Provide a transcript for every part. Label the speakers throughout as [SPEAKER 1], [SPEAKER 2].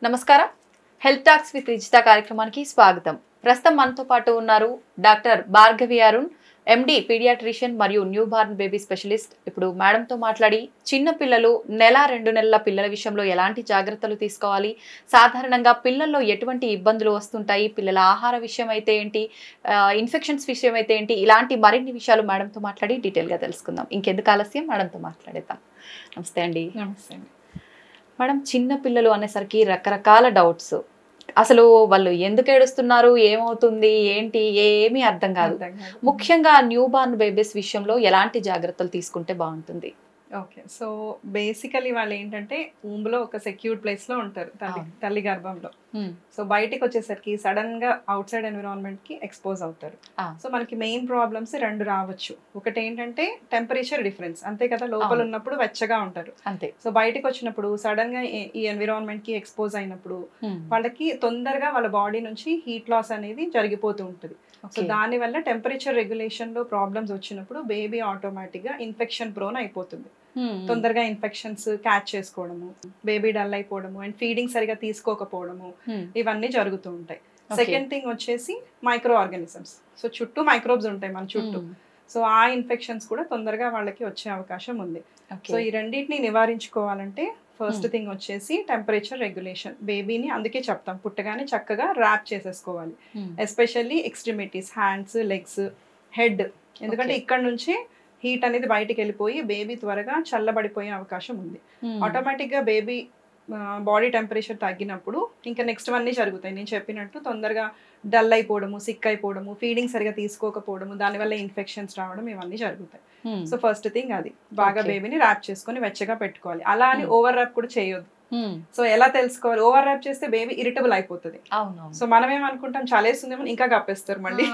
[SPEAKER 1] నమస్కారం. Health talks with రిజిత కార్యక్రమానికి స్వాగతం. ప్రస్తుతం మనతో పాటు ఉన్నారు డాక్టర్ భార్గవి అరుణ్, ఎండి పీడియాట్రిషియన్ మరియు న్యూ బార్న్ బేబీ స్పెషలిస్ట్. ఇప్పుడు మేడంతో మాట్లాడి చిన్న పిల్లలు నెల 2 నెలల పిల్లల విషయంలో ఎలాంటి జాగ్రత్తలు తీసుకోవాలి, సాధారణంగా పిల్లల్లో ఎటువంటి ఇబ్బందులు వస్తుంటాయి, పిల్లల ఆహార విషయం అయితే ఏంటి, ఇన్ఫెక్షన్స్ విషయం అయితే ఏంటి, ఇలాంటి మరిన్ని విషయాలు మేడంతో మాట్లాడి డీటెయిల్గా తెలుసుకుందాం. ఇంకెందుకు ఆలస్యం, మేడంతో మాట్లాడేద్దాం. నమస్తే అండి.
[SPEAKER 2] నమస్తే అండి.
[SPEAKER 1] మేడం, చిన్న పిల్లలు అనేసరికి రకరకాల డౌట్స్. అసలు వాళ్ళు ఎందుకు ఏడుస్తున్నారు, ఏమవుతుంది, ఏంటి, ఏమీ అర్థం కాదు. ముఖ్యంగా న్యూ బార్న్ బేబీస్ విషయంలో ఎలాంటి జాగ్రత్తలు తీసుకుంటే బాగుంటుంది?
[SPEAKER 2] ఓకే, సో బేసికలీ వాళ్ళు ఏంటంటే ఊంబులో ఒక సెక్యూర్డ్ ప్లేస్ లో ఉంటారు, తల్లి గర్భంలో. సో బయటికి వచ్చేసరికి సడన్ గా అవుట్ సైడ్ ఎన్విరాన్మెంట్ కి ఎక్స్పోజ్ అవుతారు. సో మనకి మెయిన్ ప్రాబ్లమ్స్ 2 రావచ్చు. ఒకటి ఏంటంటే టెంపరేచర్ డిఫరెన్స్, అంతే కదా, లోపల ఉన్నప్పుడు వెచ్చగా ఉంటారు,
[SPEAKER 1] అంతే.
[SPEAKER 2] సో బయటికి వచ్చినప్పుడు సడన్ గా ఈ ఎన్విరాన్మెంట్ కి ఎక్స్పోజ్ అయినప్పుడు వాళ్ళకి తొందరగా వాళ్ళ బాడీ నుంచి హీట్ లాస్ అనేది జరిగిపోతూ ఉంటుంది. సో దాని వల్ల టెంపరేచర్ రెగ్యులేషన్ లో ప్రాబ్లమ్స్ వచ్చినప్పుడు బేబీ ఆటోమేటిక్ గా ఇన్ఫెక్షన్ ప్రోన్ అయిపోతుంది. తొందరగా ఇన్ఫెక్షన్స్ క్యాచ్ చేసుకోవడము, బేబీ డల్ అయిపోవడము, అండ్ ఫీడింగ్ సరిగా తీసుకోకపోవడము, ఇవన్నీ జరుగుతూ ఉంటాయి. సెకండ్ థింగ్ వచ్చేసి మైక్రో ఆర్గానిజమ్స్. సో చుట్టూ మైక్రోబ్స్ ఉంటాయి మన చుట్టూ. సో ఆ ఇన్ఫెక్షన్స్ కూడా తొందరగా వాళ్ళకి వచ్చే అవకాశం ఉంది. సో ఈ రెండింటిని నివారించుకోవాలంటే ఫస్ట్ థింగ్ వచ్చేసి టెంపరేచర్ రెగ్యులేషన్. బేబీని అందుకే చెప్తాం పుట్టగానే చక్కగా ర్యాప్ చేసేసుకోవాలి, especially extremities, hands, legs, head. ఎందుకంటే ఇక్కడ నుంచి హీట్ అనేది బయటికి వెళ్ళిపోయి బేబీ త్వరగా చల్లబడిపోయే అవకాశం ఉంది. ఆటోమేటిక్ గా బేబీ బాడీ టెంపరేచర్ తగ్గినప్పుడు ఇంకా నెక్స్ట్ అన్నీ జరుగుతాయి. నేను చెప్పినట్టు తొందరగా డల్ అయిపోవడము, సిక్ అయిపోవడము, ఫీడింగ్ సరిగా తీసుకోకపోవడము, దానివల్ల ఇన్ఫెక్షన్స్ రావడం, ఇవన్నీ జరుగుతాయి. సో ఫస్ట్ థింగ్ అది బాగా బేబీని ర్యాప్ చేసుకొని వెచ్చగా పెట్టుకోవాలి. అలా అని ఓవర్ ర్యాప్ కూడా చేయొద్దు. సో ఎలా తెలుసుకోవాలి? ఓవర్ ర్యాప్ చేస్తే బేబీ ఇరిటబుల్ అయిపోతుంది. సో మనం ఏమనుకుంటాం, చలేస్తుందేమో ఇంకా కప్పేస్తారు మళ్ళీ.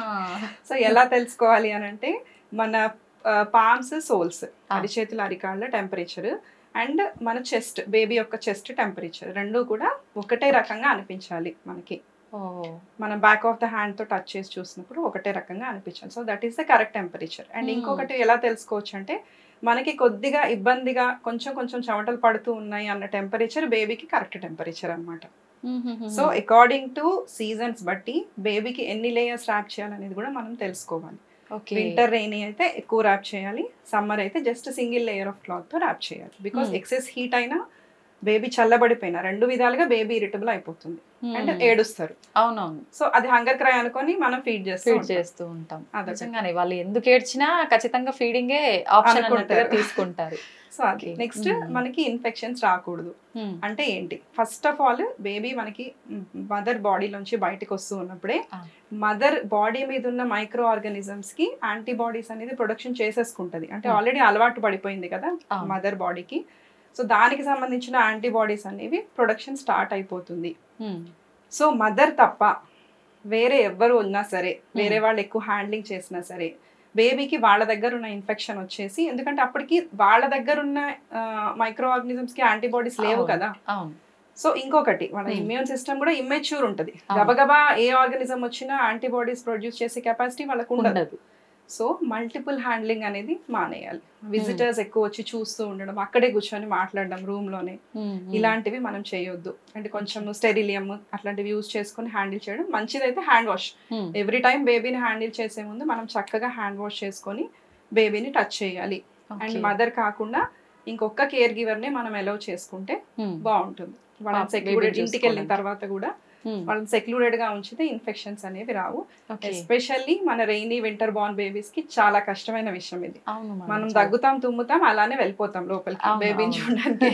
[SPEAKER 2] సో ఎలా తెలుసుకోవాలి అని అంటే మన పామ్స్, సోల్స్, అరిచేతుల అరికాళ్ళ టెంపరేచర్ అండ్ మన చెస్ట్, బేబీ యొక్క చెస్ట్ టెంపరేచర్ రెండు కూడా ఒకటే రకంగా అనిపించాలి మనకి. మనం బ్యాక్ ఆఫ్ ద హ్యాండ్ తో టచ్ చేసి చూసినప్పుడు ఒకటే రకంగా అనిపించాలి. So that is the correct temperature. And ఇంకొకటి ఎలా తెలుసుకోవచ్చు అంటే మనకి కొద్దిగా ఇబ్బందిగా కొంచెం కొంచెం చెమటలు పడుతూ ఉన్నాయి అన్న టెంపరేచర్ బేబీకి కరెక్ట్ టెంపరేచర్ అన్నమాట. సో అకార్డింగ్ టు సీజన్స్ బట్టి బేబీకి ఎన్ని లేయర్స్ ర్యాప్ చేయాలనేది కూడా మనం తెలుసుకోవాలి. వింటర్ రెయినీ అయితే ఎక్కువ ర్యాప్ చేయాలి, సమ్మర్ అయితే just single layer of cloth తో ర్యాప్ చేయాలి. బికాస్ ఎక్సెస్ హీట్ అయినా బేబీ చల్లబడిపోయినా రెండు విధాలుగా బేబీ ఇరిటబుల్ అయిపోతుంది అండ్ ఏడుస్తారు.
[SPEAKER 1] అవునవును.
[SPEAKER 2] సో అది హంగర్ క్రై అనుకొని మనం ఫీడ్ చేస్తూ ఉంటాం.
[SPEAKER 1] నిజంగానే వాళ్ళు ఎందుకు ఏడ్చినా ఖచ్చితంగా ఫీడింగే ఆప్షన్ అన్నట్టుగా తీసుకుంటారు.
[SPEAKER 2] సో అది నెక్స్ట్ మనకి ఇన్ఫెక్షన్స్ రాకూడదు అంటే ఏంటి? ఫస్ట్ ఆఫ్ ఆల్ బేబీ మనకి మదర్ బాడీలోంచి బయటకు వస్తూ ఉన్నప్పుడే మదర్ బాడీ మీద ఉన్న మైక్రో ఆర్గానిజమ్స్ కి యాంటీబాడీస్ అనేది ప్రొడక్షన్ చేసేసుకుంటది. అంటే ఆల్రెడీ అలవాటు పడిపోయింది కదా మదర్ బాడీకి. సో దానికి సంబంధించిన యాంటీబాడీస్ అనేవి ప్రొడక్షన్ స్టార్ట్ అయిపోతుంది. సో మదర్ తప్ప వేరే ఎవ్వరు ఉన్నా సరే, వేరే వాళ్ళు ఎక్కువ హ్యాండ్లింగ్ చేసినా సరే బేబీకి వాళ్ళ దగ్గర ఉన్న ఇన్ఫెక్షన్ వచ్చేసి, ఎందుకంటే అప్పటికి వాళ్ళ దగ్గర ఉన్న మైక్రో ఆర్గానిజమ్స్ కి యాంటీబాడీస్ లేవు కదా. సో ఇంకొకటి వాళ్ళ ఇమ్యూన్ సిస్టమ్ కూడా ఇమ్మెచ్యూర్ ఉంటుంది. గబగబా ఏ ఆర్గానిజం వచ్చినా యాంటీబాడీస్ ప్రొడ్యూస్ చేసే కెపాసిటీ వాళ్ళకు ఉండదు. సో మల్టిపుల్ హ్యాండ్లింగ్ అనేది మానేయాలి. విజిటర్స్ ఎక్కువ వచ్చి చూస్తూ ఉండడం, అక్కడే కూర్చొని మాట్లాడడం రూమ్ లోనే, ఇలాంటివి మనం చేయొద్దు. అంటే కొంచెం స్టెరిలియం అట్లాంటివి యూజ్ చేసుకుని హ్యాండిల్ చేయడం మంచిదైతే. హ్యాండ్ వాష్ ఎవ్రీ టైం బేబీని హ్యాండిల్ చేసే ముందు మనం చక్కగా హ్యాండ్ వాష్ చేసుకొని బేబీని టచ్ చేయాలి. అండ్ మదర్ కాకుండా ఇంకొక కేర్ గివర్ ని మనం అలౌ చేసుకుంటే బాగుంటుంది. వాళ్ళని సెక్లూడెడ్, ఇంటికి వెళ్ళిన తర్వాత కూడా వాళ్ళని సెక్లూడెడ్ గా ఉంచితే ఇన్ఫెక్షన్స్ అనేవి రావు. ఎస్పెషల్లీ మన రెయినీ వింటర్ బార్న్ బేబీస్ కి చాలా కష్టమైన విషయం ఇది. మనం దగ్గుతాం, తుమ్ముతాం, అలానే వెళ్ళిపోతాం లోపలికి బేబీని చూడడానికి.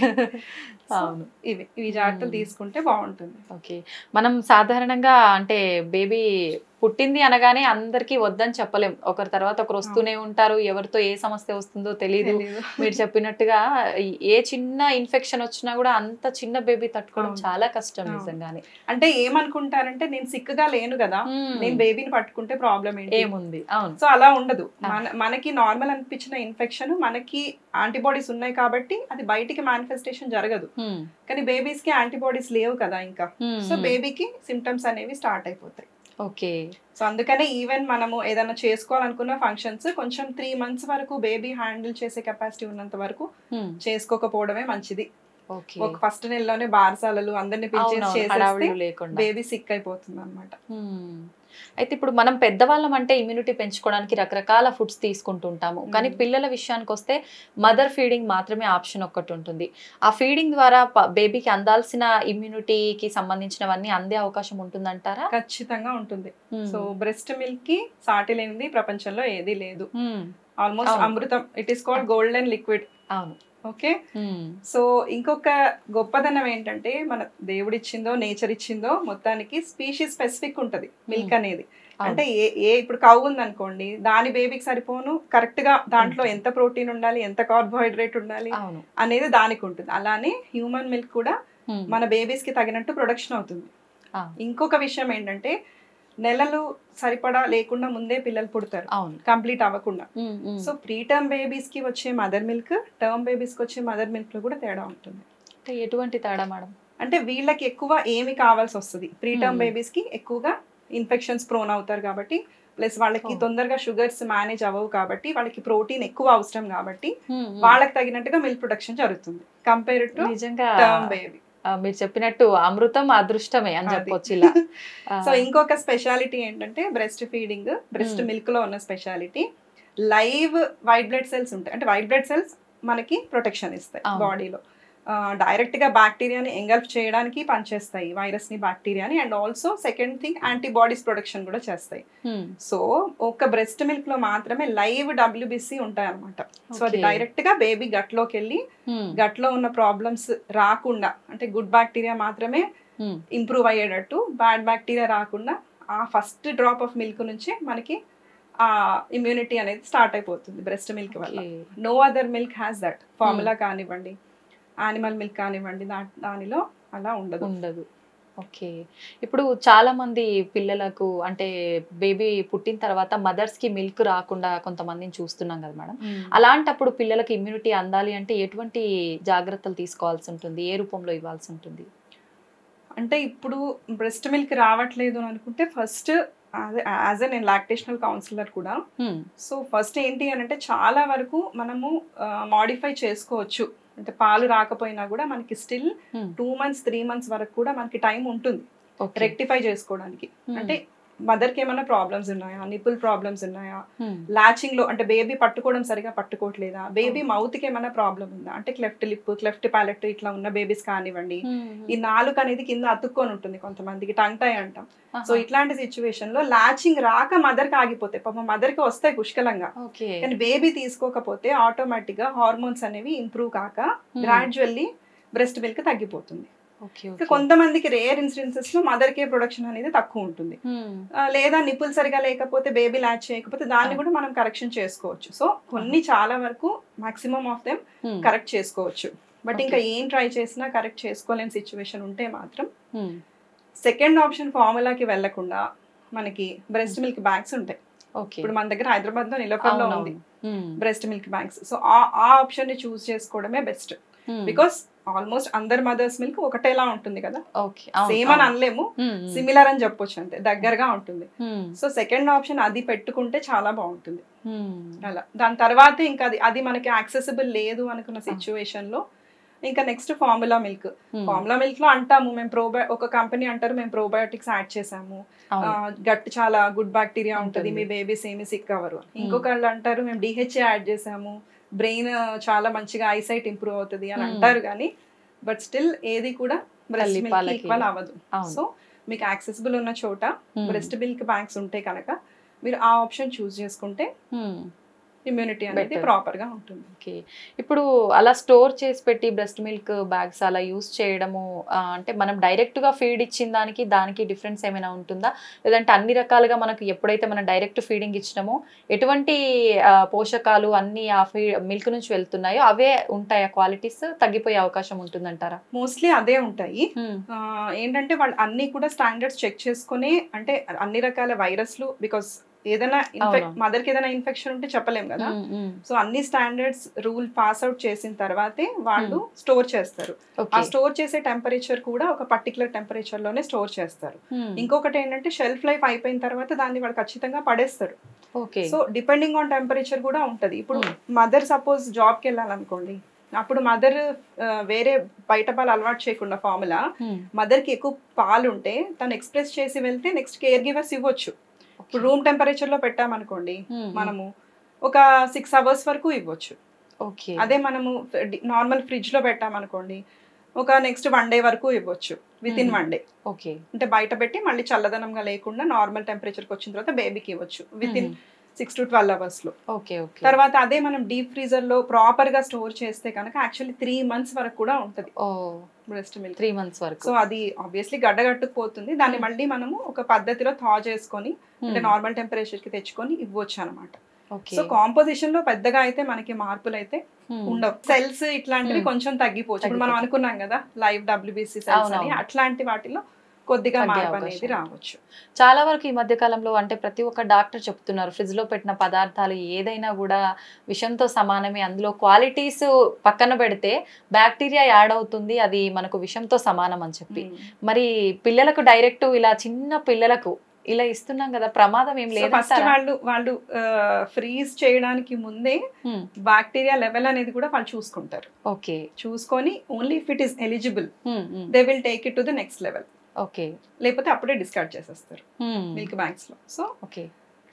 [SPEAKER 2] ఇవి జాగ్రత్తలు తీసుకుంటే బాగుంటుంది.
[SPEAKER 1] ఓకే, మనం సాధారణంగా అంటే బేబీ పుట్టింది అనగానే అందరికీ వద్దని చెప్పలేం. ఒకరి తర్వాత ఒకరు వస్తూనే ఉంటారు, ఎవరితో ఏ సమస్య వస్తుందో తెలియదు. మీరు చెప్పినట్టుగా ఏ చిన్న ఇన్ఫెక్షన్ వచ్చినా కూడా అంత చిన్న బేబీ తట్టుకోవడం చాలా కష్టం నిజంగానే.
[SPEAKER 2] అంటే ఏమనుకుంటారంటే నేను సిక్ గా లేను కదా, నేను బేబీని పట్టుకుంటే ప్రాబ్లం
[SPEAKER 1] ఏముంది. అవును.
[SPEAKER 2] సో అలా ఉండదు. మనకి నార్మల్ అనిపించిన ఇన్ఫెక్షన్ మనకి యాంటీబాడీస్ ఉన్నాయి కాబట్టి అది బయటికి మేనిఫెస్టేషన్ జరగదు. కానీ బేబీస్ కి యాంటీబాడీస్ లేవు కదా ఇంకా. సో బేబీకి సిమ్టమ్స్ అనేవి స్టార్ట్ అయిపోతాయి.
[SPEAKER 1] ఓకే.
[SPEAKER 2] సో అందుకనే ఈవెన్ మనము ఏదైనా చేసుకోవాలనుకున్న ఫంక్షన్స్ కొంచెం 3 months వరకు బేబీ హ్యాండిల్ చేసే కెపాసిటీ ఉన్నంత వరకు చేసుకోకపోవడమే మంచిది.
[SPEAKER 1] ఓకే.
[SPEAKER 2] ఒక ఫస్ట్ నెలలోనే బారసాలలు అందరిని పిలిచేసి
[SPEAKER 1] అవునవును.
[SPEAKER 2] చేసేస్తే
[SPEAKER 1] హడావిడి లేకుండా.
[SPEAKER 2] బేబీ సిక్ అయిపోతుంది అనమాట.
[SPEAKER 1] అయితే ఇప్పుడు మనం పెద్దవాళ్ళం అంటే ఇమ్యూనిటీ పెంచుకోవడానికి రకరకాల ఫుడ్స్ తీసుకుంటూ ఉంటాము. కానీ పిల్లల విషయానికి వస్తే మదర్ ఫీడింగ్ మాత్రమే ఆప్షన్ ఒక్కటి ఉంటుంది. ఆ ఫీడింగ్ ద్వారా బేబీకి అందాల్సిన ఇమ్యూనిటీకి సంబంధించినవన్నీ అందే అవకాశం ఉంటుందంటారా?
[SPEAKER 2] ఖచ్చితంగా ఉంటుంది. సో బ్రెస్ట్ మిల్క్ కి సాటి లేనిది ప్రపంచంలో ఏదీ లేదు. Almost Amrutham. It is called golden liquid.
[SPEAKER 1] అవును.
[SPEAKER 2] ఓకే. సో ఇంకొక గొప్పదనం ఏంటంటే మన దేవుడిచ్చిందో నేచర్ ఇచ్చిందో మొత్తానికి స్పీషీస్ స్పెసిఫిక్ ఉంటది మిల్క్ అనేది. అంటే ఇప్పుడు కౌ ఉంది అనుకోండి, దాని బేబీకి సరిపోను కరెక్ట్ గా దాంట్లో ఎంత ప్రోటీన్ ఉండాలి, ఎంత కార్బోహైడ్రేట్ ఉండాలి అనేది దానికి ఉంటుంది. అలానే హ్యూమన్ మిల్క్ కూడా మన బేబీస్ కి తగినట్టు ప్రొడక్షన్ అవుతుంది. ఇంకొక విషయం ఏంటంటే నెలలు సరిపడా లేకుండా ముందే పిల్లలు పుడతారు కంప్లీట్ అవ్వకుండా. సో ప్రీ టర్మ్ బేబీస్ కి వచ్చే మదర్ మిల్క్, టర్మ్ బేబీస్ కి వచ్చే మదర్ మిల్క్ లో కూడా తేడా ఉంటుంది.
[SPEAKER 1] ఎటువంటి తేడా మేడం?
[SPEAKER 2] అంటే వీళ్ళకి ఎక్కువ ఏమి కావాల్సి వస్తుంది. ప్రీ టర్మ్ బేబీస్ కి ఎక్కువగా ఇన్ఫెక్షన్స్ ప్రోన్ అవుతారు కాబట్టి, ప్లస్ వాళ్ళకి తొందరగా షుగర్స్ మేనేజ్ అవ్వవు కాబట్టి, వాళ్ళకి ప్రోటీన్ ఎక్కువ అవసరం కాబట్టి వాళ్ళకి తగినట్టుగా మిల్క్ ప్రొడక్షన్ జరుగుతుంది కంపేర్ టు టర్మ్ బేబీ.
[SPEAKER 1] మీరు చెప్పినట్టు అమృతం అదృష్టమే అని చెప్పొచ్చు ఇలా.
[SPEAKER 2] సో ఇంకొక స్పెషాలిటీ ఏంటంటే బ్రెస్ట్ ఫీడింగ్, బ్రెస్ట్ మిల్క్ లో ఉన్న speciality live white blood cells ఉంటాయి. అంటే వైట్ బ్లడ్ సెల్స్ మనకి ప్రొటెక్షన్ ఇస్తాయి బాడీలో. డైరెక్ట్ గా బ్యాక్టీరియాని ఎంగల్ఫ్ చేయడానికి పనిచేస్తాయి, వైరస్ ని బ్యాక్టీరియాని. And also second thing antibodies production కూడా చేస్తాయి. సో ఒక బ్రెస్ట్ మిల్క్ లో మాత్రమే లైవ్ WBC ఉంటాయి అనమాట. సో అది డైరెక్ట్ గా బేబీ గట్లోకి వెళ్ళి గట్లో ఉన్న ప్రాబ్లమ్స్ రాకుండా, అంటే గుడ్ బ్యాక్టీరియా మాత్రమే ఇంప్రూవ్ అయ్యేటట్టు, బ్యాడ్ బ్యాక్టీరియా రాకుండా ఆ ఫస్ట్ డ్రాప్ ఆఫ్ మిల్క్ నుంచి మనకి ఆ ఇమ్యూనిటీ అనేది స్టార్ట్ అయిపోతుంది బ్రెస్ట్ మిల్క్ వల్ల. No other milk has that. Formula కానివ్వండి, యానిమల్ మిల్క్ కానివ్వండి, దానిలో అలా ఉండదు.
[SPEAKER 1] ఓకే. ఇప్పుడు చాలా మంది పిల్లలకు అంటే బేబీ పుట్టిన తర్వాత మదర్స్ కి మిల్క్ రాకుండా కొంతమందిని చూస్తున్నాం కదా మేడం. అలాంటప్పుడు పిల్లలకి ఇమ్యూనిటీ అందాలి అంటే ఎటువంటి జాగ్రత్తలు తీసుకోవాల్సి ఉంటుంది, ఏ రూపంలో ఇవ్వాల్సి ఉంటుంది?
[SPEAKER 2] అంటే ఇప్పుడు బ్రెస్ట్ మిల్క్ రావట్లేదు అని అనుకుంటే ఫస్ట్ యాజ్ ఎ నేను లాక్టేషనల్ కౌన్సిలర్ కూడా, సో ఫస్ట్ ఏంటి అని అంటే చాలా వరకు మనము మాడిఫై చేసుకోవచ్చు. అంటే పాలు రాకపోయినా కూడా మనకి స్టిల్ 2 months 3 months వరకు కూడా మనకి టైం ఉంటుంది రెక్టిఫై చేసుకోవడానికి. అంటే మదర్ కి ఏమైనా ప్రాబ్లమ్స్ ఉన్నాయా, నిపుల్ ప్రాబ్లమ్స్ ఉన్నాయా, లాచింగ్ లో అంటే బేబీ పట్టుకోవడం సరిగా పట్టుకోవట్లేదా, బేబీ మౌత్ కి ఏమైనా ప్రాబ్లం ఉందా, అంటే క్లెఫ్ట్ లిప్, క్లెఫ్ట్ ప్యాలెట్ ఇట్లా ఉన్న బేబీస్ కానివ్వండి. ఈ నాలుక అనేది కింద అతుక్కొని ఉంటుంది, కొంతమందికి టంగ్ టై అంటాం. సో ఇట్లాంటి సిచ్యువేషన్ లో లాచింగ్ రాక మదర్ కి ఆగిపోతాయి. పాపం మదర్ కి వస్తాయి పుష్కలంగా, కానీ బేబీ తీసుకోకపోతే ఆటోమేటిక్ గా హార్మోన్స్ అనేవి ఇంప్రూవ్ కాక గ్రాడ్యువల్లీ బ్రెస్ట్ మిల్క్ తగ్గిపోతుంది. కొంతమందికి రేర్ ఇన్సిడెన్సెస్ లో మదర్ కే ప్రొడక్షన్ అనేది తక్కువ ఉంటుంది, లేదా నిపుల్ సరిగా లేకపోతే బేబీ ల్యాచ్ చేయకపోతే దాన్ని కూడా మనం కరెక్షన్ చేసుకోవచ్చు. సో కొన్ని చాలా వరకు మాక్సిమం ఆఫ్ దెమ్ కరెక్ట్ చేసుకోవచ్చు. బట్ ఇంకా ఏం ట్రై చేసినా కరెక్ట్ చేసుకోలేని సిచ్యువేషన్ ఉంటే మాత్రం సెకండ్ ఆప్షన్ ఫార్ములాకి వెళ్లకుండా మనకి బ్రెస్ట్ మిల్క్ బ్యాంక్స్ ఉంటాయి. ఇప్పుడు మన దగ్గర హైదరాబాద్ లో నిలోఫర్ లో ఉంది బ్రెస్ట్ మిల్క్ బ్యాంక్స్. సో ఆ ఆప్షన్ ని చూస్ చేసుకోవడమే బెస్ట్. బికాస్ ఆల్మోస్ట్ అందర్ మదర్స్ మిల్క్ ఒకటేలా ఉంటుంది కదా, సేమ్ అని అనలేము, సిమిలర్ అని చెప్పొచ్చు, అంటే దగ్గరగా ఉంటుంది. సో సెకండ్ ఆప్షన్ అది పెట్టుకుంటే చాలా బాగుంటుంది. అలా దాని తర్వాత ఇంకా అది మనకి యాక్సెసిబుల్ లేదు అనుకున్న సిచ్యువేషన్ లో ఇంకా next formula milk. Formula milk లో అంటాము మేము ఒక కంపెనీ అంటారు మేము ప్రోబయోటిక్స్ యాడ్ చేసాము, గట్ చాలా గుడ్ బ్యాక్టీరియా ఉంటుంది, మీ బేబీస్ ఏమి సిక్ అవ్వరు. ఇంకొకళ్ళు అంటారు మేము DHA యాడ్ చేసాము, బ్రెయిన్ చాలా మంచిగా ఐసైట్ ఇంప్రూవ్ అవుతుంది అని అంటారు. కానీ బట్ స్టిల్ ఏది కూడా బ్రెస్ట్ మిల్క్ ఈక్వల్ అవ్వదు. సో మీకు యాక్సెసిబుల్ ఉన్న చోట బ్రెస్ట్ మిల్క్ బ్యాంక్స్ ఉంటే కనుక మీరు ఆ ఆప్షన్ చూస్ చేసుకుంటే ఇమ్యూనిటీ అనేది ప్రాపర్ గా ఉంటుంది.
[SPEAKER 1] ఓకే. ఇప్పుడు అలా స్టోర్ చేసి పెట్టి బ్రెస్ట్ మిల్క్ బ్యాగ్స్ అలా యూస్ చేయడము అంటే మనం డైరెక్ట్ గా ఫీడ్ ఇచ్చిన దానికి డిఫరెన్స్ ఏమైనా ఉంటుందా, లేదంటే అన్ని రకాలుగా మనకు ఎప్పుడైతే మనం డైరెక్ట్ ఫీడింగ్ ఇచ్చినామో ఎటువంటి పోషకాలు అన్ని ఆ మిల్క్ నుంచి వెళ్తున్నాయో అవే ఉంటాయా, క్వాలిటీస్ తగ్గిపోయే అవకాశం ఉంటుందంటారా?
[SPEAKER 2] మోస్ట్లీ అదే ఉంటాయి. ఏంటంటే వాళ్ళు అన్ని కూడా స్టాండర్డ్స్ చెక్ చేసుకుని, అంటే అన్ని రకాల వైరస్లు, బికాస్ ఏదైనా మదర్ కి ఏదైనా ఇన్ఫెక్షన్ ఉంటే చెప్పలేం కదా. సో అన్ని స్టాండర్డ్స్ రూల్ పాస్ అవుట్ చేసిన తర్వాతే వాళ్ళు స్టోర్ చేస్తారు. ఆ స్టోర్ చేసే టెంపరేచర్ కూడా ఒక పర్టికులర్ టెంపరేచర్ లోనే స్టోర్ చేస్తారు. ఇంకొకటి ఏంటంటే షెల్ఫ్ లైఫ్ అయిపోయిన తర్వాత దాన్ని వాళ్ళు ఖచ్చితంగా పడేస్తారు. సో డిపెండింగ్ ఆన్ టెంపరేచర్ కూడా ఉంటది. ఇప్పుడు మదర్ సపోజ్ జాబ్ కి వెళ్ళాలనుకోండి, అప్పుడు మదర్ వేరే బయట పాలు అలవాటు చేయకుండా ఫార్ములా మదర్కి ఎక్కువ పాలు ఉంటే తను ఎక్స్ప్రెస్ చేసి వెళ్తే నెక్స్ట్ కేర్ గివర్స్ ఇవ్వచ్చు. ఇప్పుడు రూమ్ టెంపరేచర్లో పెట్టామనుకోండి మనము ఒక 6 hours వరకు ఇవ్వచ్చు. అదే మనము నార్మల్ ఫ్రిడ్జ్లో పెట్టామనుకోండి ఒక నెక్స్ట్ 1 day వరకు ఇవ్వచ్చు, విత్ ఇన్ 1 day. అంటే బయట పెట్టి మళ్ళీ చల్లదనంగా లేకుండా నార్మల్ టెంపరేచర్కి వచ్చిన తర్వాత బేబీకి ఇవ్వచ్చు విత్ ఇన్ 6 to 12 hours లో. తర్వాత అదే మనం డీప్ ఫ్రీజర్ లో ప్రాపర్ గా స్టోర్ చేస్తే కనుక యాక్చువల్లీ 3 months వరకు కూడా ఉంటది బ్రెస్ట్ మిల్క్.
[SPEAKER 1] 3 months వరకు.
[SPEAKER 2] సో అది ఆబ్వియస్లీ గడ్డగట్టుకుపోతుంది. దాన్ని మళ్ళీ మనము ఒక పద్ధతిలో థా చేసుకొని అంటే నార్మల్ టెంపరేచర్ కి తెచ్చుకొని ఇవ్వచ్చు అనమాట. సో కాంపోజిషన్ లో పెద్దగా అయితే మనకి మార్పులు అయితే ఉండవు. సెల్స్ ఇట్లాంటివి కొంచెం తగ్గిపోవచ్చు. ఇప్పుడు మనం అనుకున్నాం కదా లైవ్ WBC సెల్స్ అని, అట్లాంటి వాటిలో కొద్దిగా మార్పు అనేది రావచ్చు.
[SPEAKER 1] చాలా వరకు ఈ మధ్య కాలంలో అంటే ప్రతి ఒక్క డాక్టర్ చెప్తున్నారు ఫ్రిడ్జ్ లో పెట్టిన పదార్థాలు ఏదైనా కూడా విషంతో సమానమే, అందులో క్వాలిటీస్ పక్కన పెడితే బ్యాక్టీరియా యాడ్ అవుతుంది, అది మనకు విషంతో సమానం అని చెప్పి. మరి పిల్లలకు డైరెక్ట్ ఇలా చిన్న పిల్లలకు ఇలా ఇస్తున్నాం కదా, ప్రమాదం ఏం లేదు?
[SPEAKER 2] ఫస్ట్ వాళ్ళు ఫ్రీజ్ చేయడానికి ముందే బ్యాక్టీరియా లెవెల్ అనేది కూడా వాళ్ళు చూసుకుంటారు. చూసుకొని only if it is eligible they will take it to the next level. లేకపోతే అప్పుడే డిస్కార్డ్ చేసేస్తారు మిల్క్ బ్యాంక్స్ లో. సో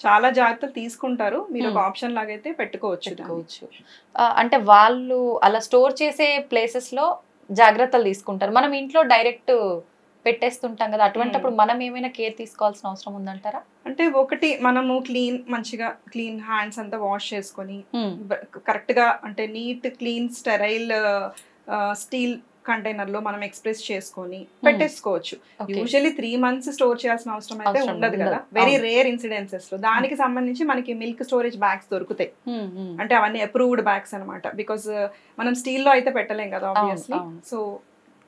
[SPEAKER 2] చాలా జాగ్రత్తలు తీసుకుంటారు. మీరు ఒక ఆప్షన్ లాగా అయితే పెట్టుకోవచ్చు.
[SPEAKER 1] అంటే వాళ్ళు అలా స్టోర్ చేసే ప్లేసెస్ లో జాగ్రత్తలు తీసుకుంటారు, మనం ఇంట్లో డైరెక్ట్ పెట్టేస్తుంటాం కదా, అటువంటిప్పుడు మనం ఏమైనా కేర్ తీసుకోవాల్సిన అవసరం ఉందంటారా?
[SPEAKER 2] అంటే ఒకటి మనము మంచిగా క్లీన్ హ్యాండ్స్ అంతా వాష్ చేసుకొని కరెక్ట్ గా అంటే neat clean sterile steel container లో మనం ఎక్స్ప్రెస్ చేసుకొని పెట్టేసుకోవచ్చు. యూజువల్లీ 3 months స్టోర్ చేయాల్సిన అవసరం అయితే ఉండదు కదా, వెరీ రేర్ ఇన్సిడెన్సెస్ లో. దానికి సంబంధించి మనకి మిల్క్ స్టోరేజ్ బ్యాగ్స్ దొరుకుతాయి. అంటే అవన్నీ అప్రూవ్డ్ బ్యాగ్స్ అనమాట. బికాస్ మనం స్టీల్ లో అయితే పెట్టలేం కదా ఆబ్వియస్లీ. సో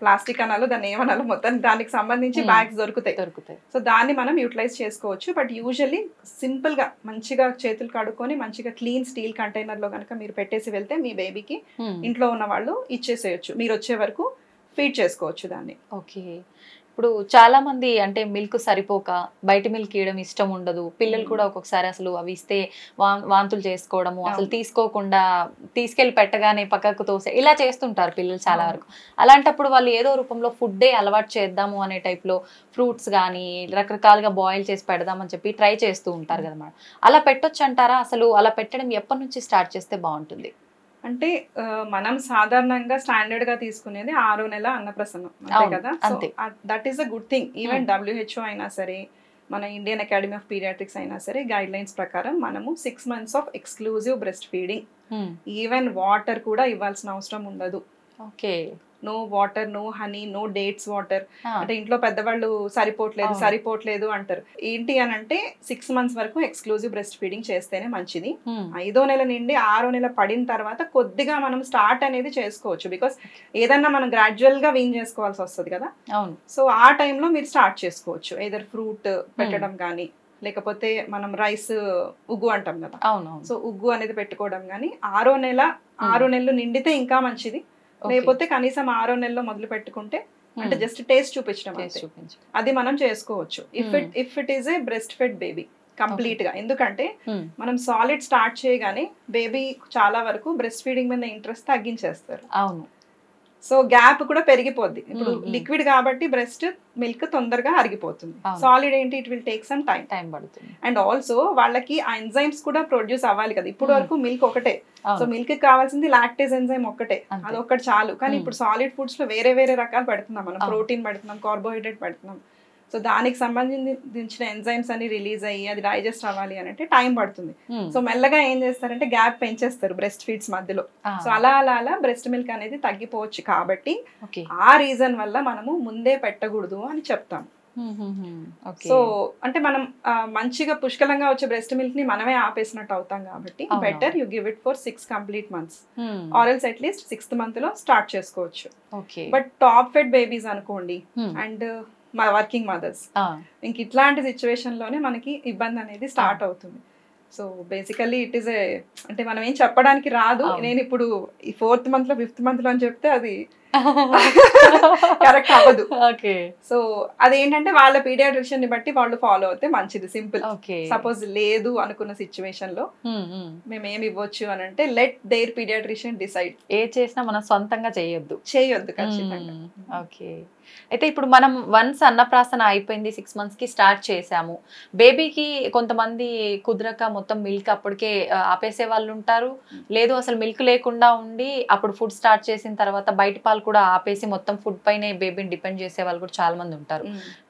[SPEAKER 2] ప్లాస్టిక్ అనాలో దాన్ని ఏమనాలో మొత్తం దానికి సంబంధించి బ్యాగ్స్ దొరుకుతాయి. సో దాన్ని మనం యూటిలైజ్ చేసుకోవచ్చు. బట్ యూజువల్లీ సింపుల్ గా మంచిగా చేతులు కడుక్కొని మంచిగా క్లీన్ స్టీల్ కంటైనర్ లో కనుక మీరు పెట్టేసి వెళ్తే మీ బేబీకి ఇంట్లో ఉన్న వాళ్ళు ఇచ్చేసేయచ్చు, మీరు వచ్చే వరకు ఫీడ్ చేసుకోవచ్చు దాన్ని.
[SPEAKER 1] ఇప్పుడు చాలా మంది అంటే మిల్క్ సరిపోక బయట మిల్క్ ఇవ్వడం ఇష్టం ఉండదు, పిల్లలు కూడా ఒక్కొక్కసారి అసలు అవి ఇస్తే వాంతులు చేసుకోవడము, అసలు తీసుకోకుండా తీసుకెళ్లి పెట్టగానే పక్కకు తోసే ఇలా చేస్తుంటారు పిల్లలు చాలా వరకు. అలాంటప్పుడు వాళ్ళు ఏదో రూపంలో ఫుడ్డే అలవాటు చేద్దాము అనే టైప్లో ఫ్రూట్స్ కానీ రకరకాలుగా బాయిల్ చేసి పెడదామని చెప్పి ట్రై చేస్తూ ఉంటారు కదా మేడం, అలా పెట్టొచ్చు అంటారా? అసలు అలా పెట్టడం ఎప్పటి నుంచి స్టార్ట్ చేస్తే బాగుంటుంది?
[SPEAKER 2] అంటే మనం సాధారణంగా స్టాండర్డ్ గా తీసుకునేది 6వ నెల అన్నప్రసన్నం అంతే కదా. That is a good thing. Even WHO అయినా సరే మన ఇండియన్ అకాడమీ ఆఫ్ పీడియాట్రిక్స్ అయినా సరే గైడ్ లైన్స్ ప్రకారం మనము 6 months of exclusive breast feeding, even water కూడా ఇవ్వాల్సిన అవసరం ఉండదు. No water, no honey, no dates water. అంటే ఇంట్లో పెద్దవాళ్ళు సరిపోవట్లేదు అంటారు. ఏంటి అని అంటే 6 months వరకు ఎక్స్క్లూజివ్ బ్రెస్ట్ ఫీడింగ్ చేస్తేనే మంచిది. 5వ నెల నుండి 6వ నెల పడిన తర్వాత కొద్దిగా మనం స్టార్ట్ అనేది చేసుకోవచ్చు. బికాస్ ఏదన్నా మనం గ్రాడ్యువల్ గా వీన్ చేసుకోవాల్సి వస్తుంది కదా. సో ఆ టైంలో మీరు స్టార్ట్ చేసుకోవచ్చు. ఏదర్ ఫ్రూట్ పెట్టడం కానీ, లేకపోతే మనం రైస్ ఉగ్గు అంటాం కదా, సో ఉగ్గు అనేది పెట్టుకోవడం కానీ. 6వ నెల 6 నెలలు నిండితే ఇంకా మంచిది. లేకపోతే కనీసం 6వ నెలలో మొదలు పెట్టుకుంటే అంటే జస్ట్ టేస్ట్ చూపించడం అది మనం చేసుకోవచ్చు. If it is a breast fed baby complete గా. ఎందుకంటే మనం సాలిడ్ స్టార్ట్ చేయగానే బేబీ చాలా వరకు బ్రెస్ట్ ఫీడింగ్ మీద ఇంట్రెస్ట్ తగ్గించేస్తారు. సో గ్యాప్ కూడా పెరిగిపోద్ది. ఇప్పుడు లిక్విడ్ కాబట్టి బ్రెస్ట్ మిల్క్ తొందరగా అరిగిపోతుంది. సాలిడ్ ఏంటి, it will take some time పడుతుంది. అండ్ ఆల్సో వాళ్ళకి ఆ ఎంజైమ్స్ కూడా ప్రొడ్యూస్ అవ్వాలి కదా. ఇప్పుడు వరకు మిల్క్ ఒకటే, సో మిల్క్ కావాల్సింది లాక్టేజ్ ఎంజైమ్ ఒక్కటే, అదొక్కటి చాలు. కానీ ఇప్పుడు సాలిడ్ ఫుడ్స్ లో వేరే వేరే రకాలు పెడుతున్నాం మనం. ప్రోటీన్ పెడుతున్నాం, కార్బోహైడ్రేట్ పెడుతున్నాం. సో దానికి సంబంధించిన ఎంజైమ్స్ అన్ని రిలీజ్ అయ్యి అది డైజెస్ట్ అవ్వాలి అని అంటే టైం పడుతుంది. సో మెల్లగా ఏం చేస్తారంటే గ్యాప్ పెంచేస్తారు బ్రెస్ట్ ఫీడ్స్ మధ్యలో. సో అలా బ్రెస్ట్ మిల్క్ అనేది తగ్గిపోవచ్చు. కాబట్టి ఆ రీజన్ వల్ల మనము ముందే పెట్టకూడదు అని చెప్తాం. సో అంటే మనం మంచిగా పుష్కలంగా వచ్చే బ్రెస్ట్ మిల్క్ ని మనమే ఆపేసినట్టు అవుతాం. కాబట్టి better you give it for 6 complete months or else at least 6th month లో స్టార్ట్ చేసుకోవచ్చు. బట్ టాప్ ఫెడ్ బేబీస్ అనుకోండి అండ్ వర్కింగ్ మదర్స్, ఇంక ఇట్లాంటి సిచ్యువేషన్ లోనే మనకి ఇబ్బంది అనేది స్టార్ట్ అవుతుంది. సో బేసికల్లీ ఇట్ ఈస్ అంటే మనం ఏం చెప్పడానికి రాదు. నేను ఇప్పుడు ఈ 4th month లో 5th month లో అని చెప్తే అది కరెక్ట్ అవ్వదు.
[SPEAKER 1] ఓకే.
[SPEAKER 2] సో అదేంటంటే వాళ్ళ పీడియాట్రిషియన్ ని బట్టి వాళ్ళు ఫాలో అవుతే మంచిది, సింపుల్.
[SPEAKER 1] ఓకే.
[SPEAKER 2] సపోజ్ లేదు అనుకున్న సిచ్యువేషన్ లో మేము ఏమి ఇవ్వచ్చు అని అంటే లెట్ దేర్ పీడియాట్రిషియన్ డిసైడ్.
[SPEAKER 1] ఏ చేసినా మనం సొంతంగా చేయొద్దు
[SPEAKER 2] ఖచ్చితంగా.
[SPEAKER 1] ఓకే. అయితే ఇప్పుడు మనం వన్స్ అన్నప్రాసన అయిపోయింది, 6 months కి స్టార్ట్ చేసాము, బేబీకి కొంతమంది కుదరక మొత్తం మిల్క్ అప్పటికే ఆపేసే వాళ్ళు ఉంటారు, లేదు అసలు మిల్క్ లేకుండా ఉండి అప్పుడు ఫుడ్ స్టార్ట్ చేసిన తర్వాత బయట పాలు కూడా ఆపేసి మొత్తం ఫుడ్ పైనే బేబీని డిపెండ్ చేసే వాళ్ళు కూడా చాలా మంది ఉంటారు.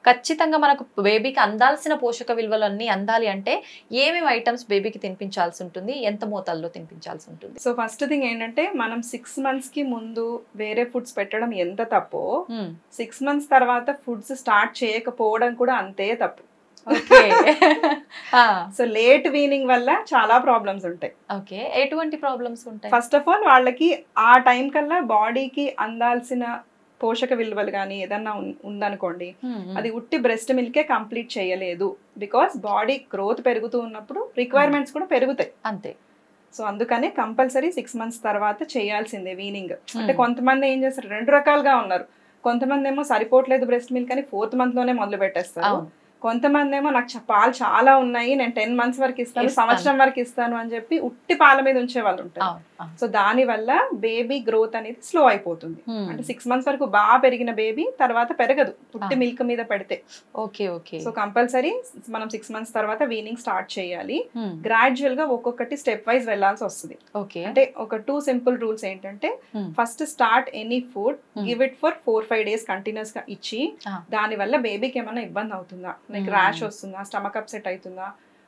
[SPEAKER 1] ఖచ్చితంగా మనకు బేబీకి అందాల్సిన పోషక విలువలు అన్ని అందాలి అంటే ఏమేమి ఐటమ్స్ బేబీకి తినిపించాల్సి ఉంటుంది, ఎంత మోతాదులో తినిపించాల్సి ఉంటుంది?
[SPEAKER 2] సో ఫస్ట్ థింగ్ ఏంటంటే మనం 6 months కి ముందు వేరే ఫుడ్స్ పెట్టడం ఎంత తప్పో 6 months తర్వాత ఫుడ్స్ స్టార్ట్ చేయకపోవడం కూడా అంతే తప్పు. సో లేట్ వీనింగ్ వల్ల చాలా ప్రాబ్లమ్స్ ఉంటాయి.
[SPEAKER 1] ఓకే. ఎటువంటి ప్రాబ్లమ్స్ ఉంటాయి?
[SPEAKER 2] ఫస్ట్ ఆఫ్ ఆల్ వాళ్ళకి ఆ టైం కల్లా బాడీకి అందాల్సిన పోషక విలువలు కానీ ఏదన్నా ఉందనుకోండి, అది ఉట్టి బ్రెస్ట్ మిల్కే కంప్లీట్ చేయలేదు. బికాస్ బాడీ గ్రోత్ పెరుగుతూ ఉన్నప్పుడు రిక్వైర్మెంట్స్ కూడా పెరుగుతాయి
[SPEAKER 1] అంతే.
[SPEAKER 2] సో అందుకనే కంపల్సరీ 6 months తర్వాత చేయాల్సిందే వీనింగ్. అంటే కొంతమంది ఏం చేస్తారు, 2 రకాలుగా ఉన్నారు. కొంతమంది ఏమో సరిపోవట్లేదు బ్రెస్ట్ మిల్క్ అని 4th month లోనే మొదలు పెట్టేస్తారు. కొంతమంది ఏమో నాకు పాలు చాలా ఉన్నాయి, నేను 10 months వరకు ఇస్తాను, సంవత్సరం వరకు ఇస్తాను అని చెప్పి ఉట్టి పాల మీద ఉంచే వాళ్ళు ఉంటారు. సో దాని వల్ల బేబీ గ్రోత్ అనేది స్లో అయిపోతుంది. అంటే 6 months వరకు బాగా పెరిగిన బేబీ తర్వాత పెరగదు ఉట్టి మిల్క్ మీద పెడితే.
[SPEAKER 1] Okay okay.
[SPEAKER 2] సో కంపల్సరీ మనం 6 months తర్వాత వీనింగ్ స్టార్ట్ చేయాలి. గ్రాడ్యువల్ గా ఒక్కొక్కటి స్టెప్ వైజ్ వెళ్లాల్సి వస్తుంది. అంటే ఒక 2 simple రూల్స్ ఏంటంటే, first start any food, give it for 4-5 days continuous గా ఇచ్చి, దాని వల్ల బేబీకి ఏమైనా ఇబ్బంది అవుతుందా, లైక్ ర్యాష్ వస్తుందా, స్టమక్ అప్సెట్ అవుతుందా,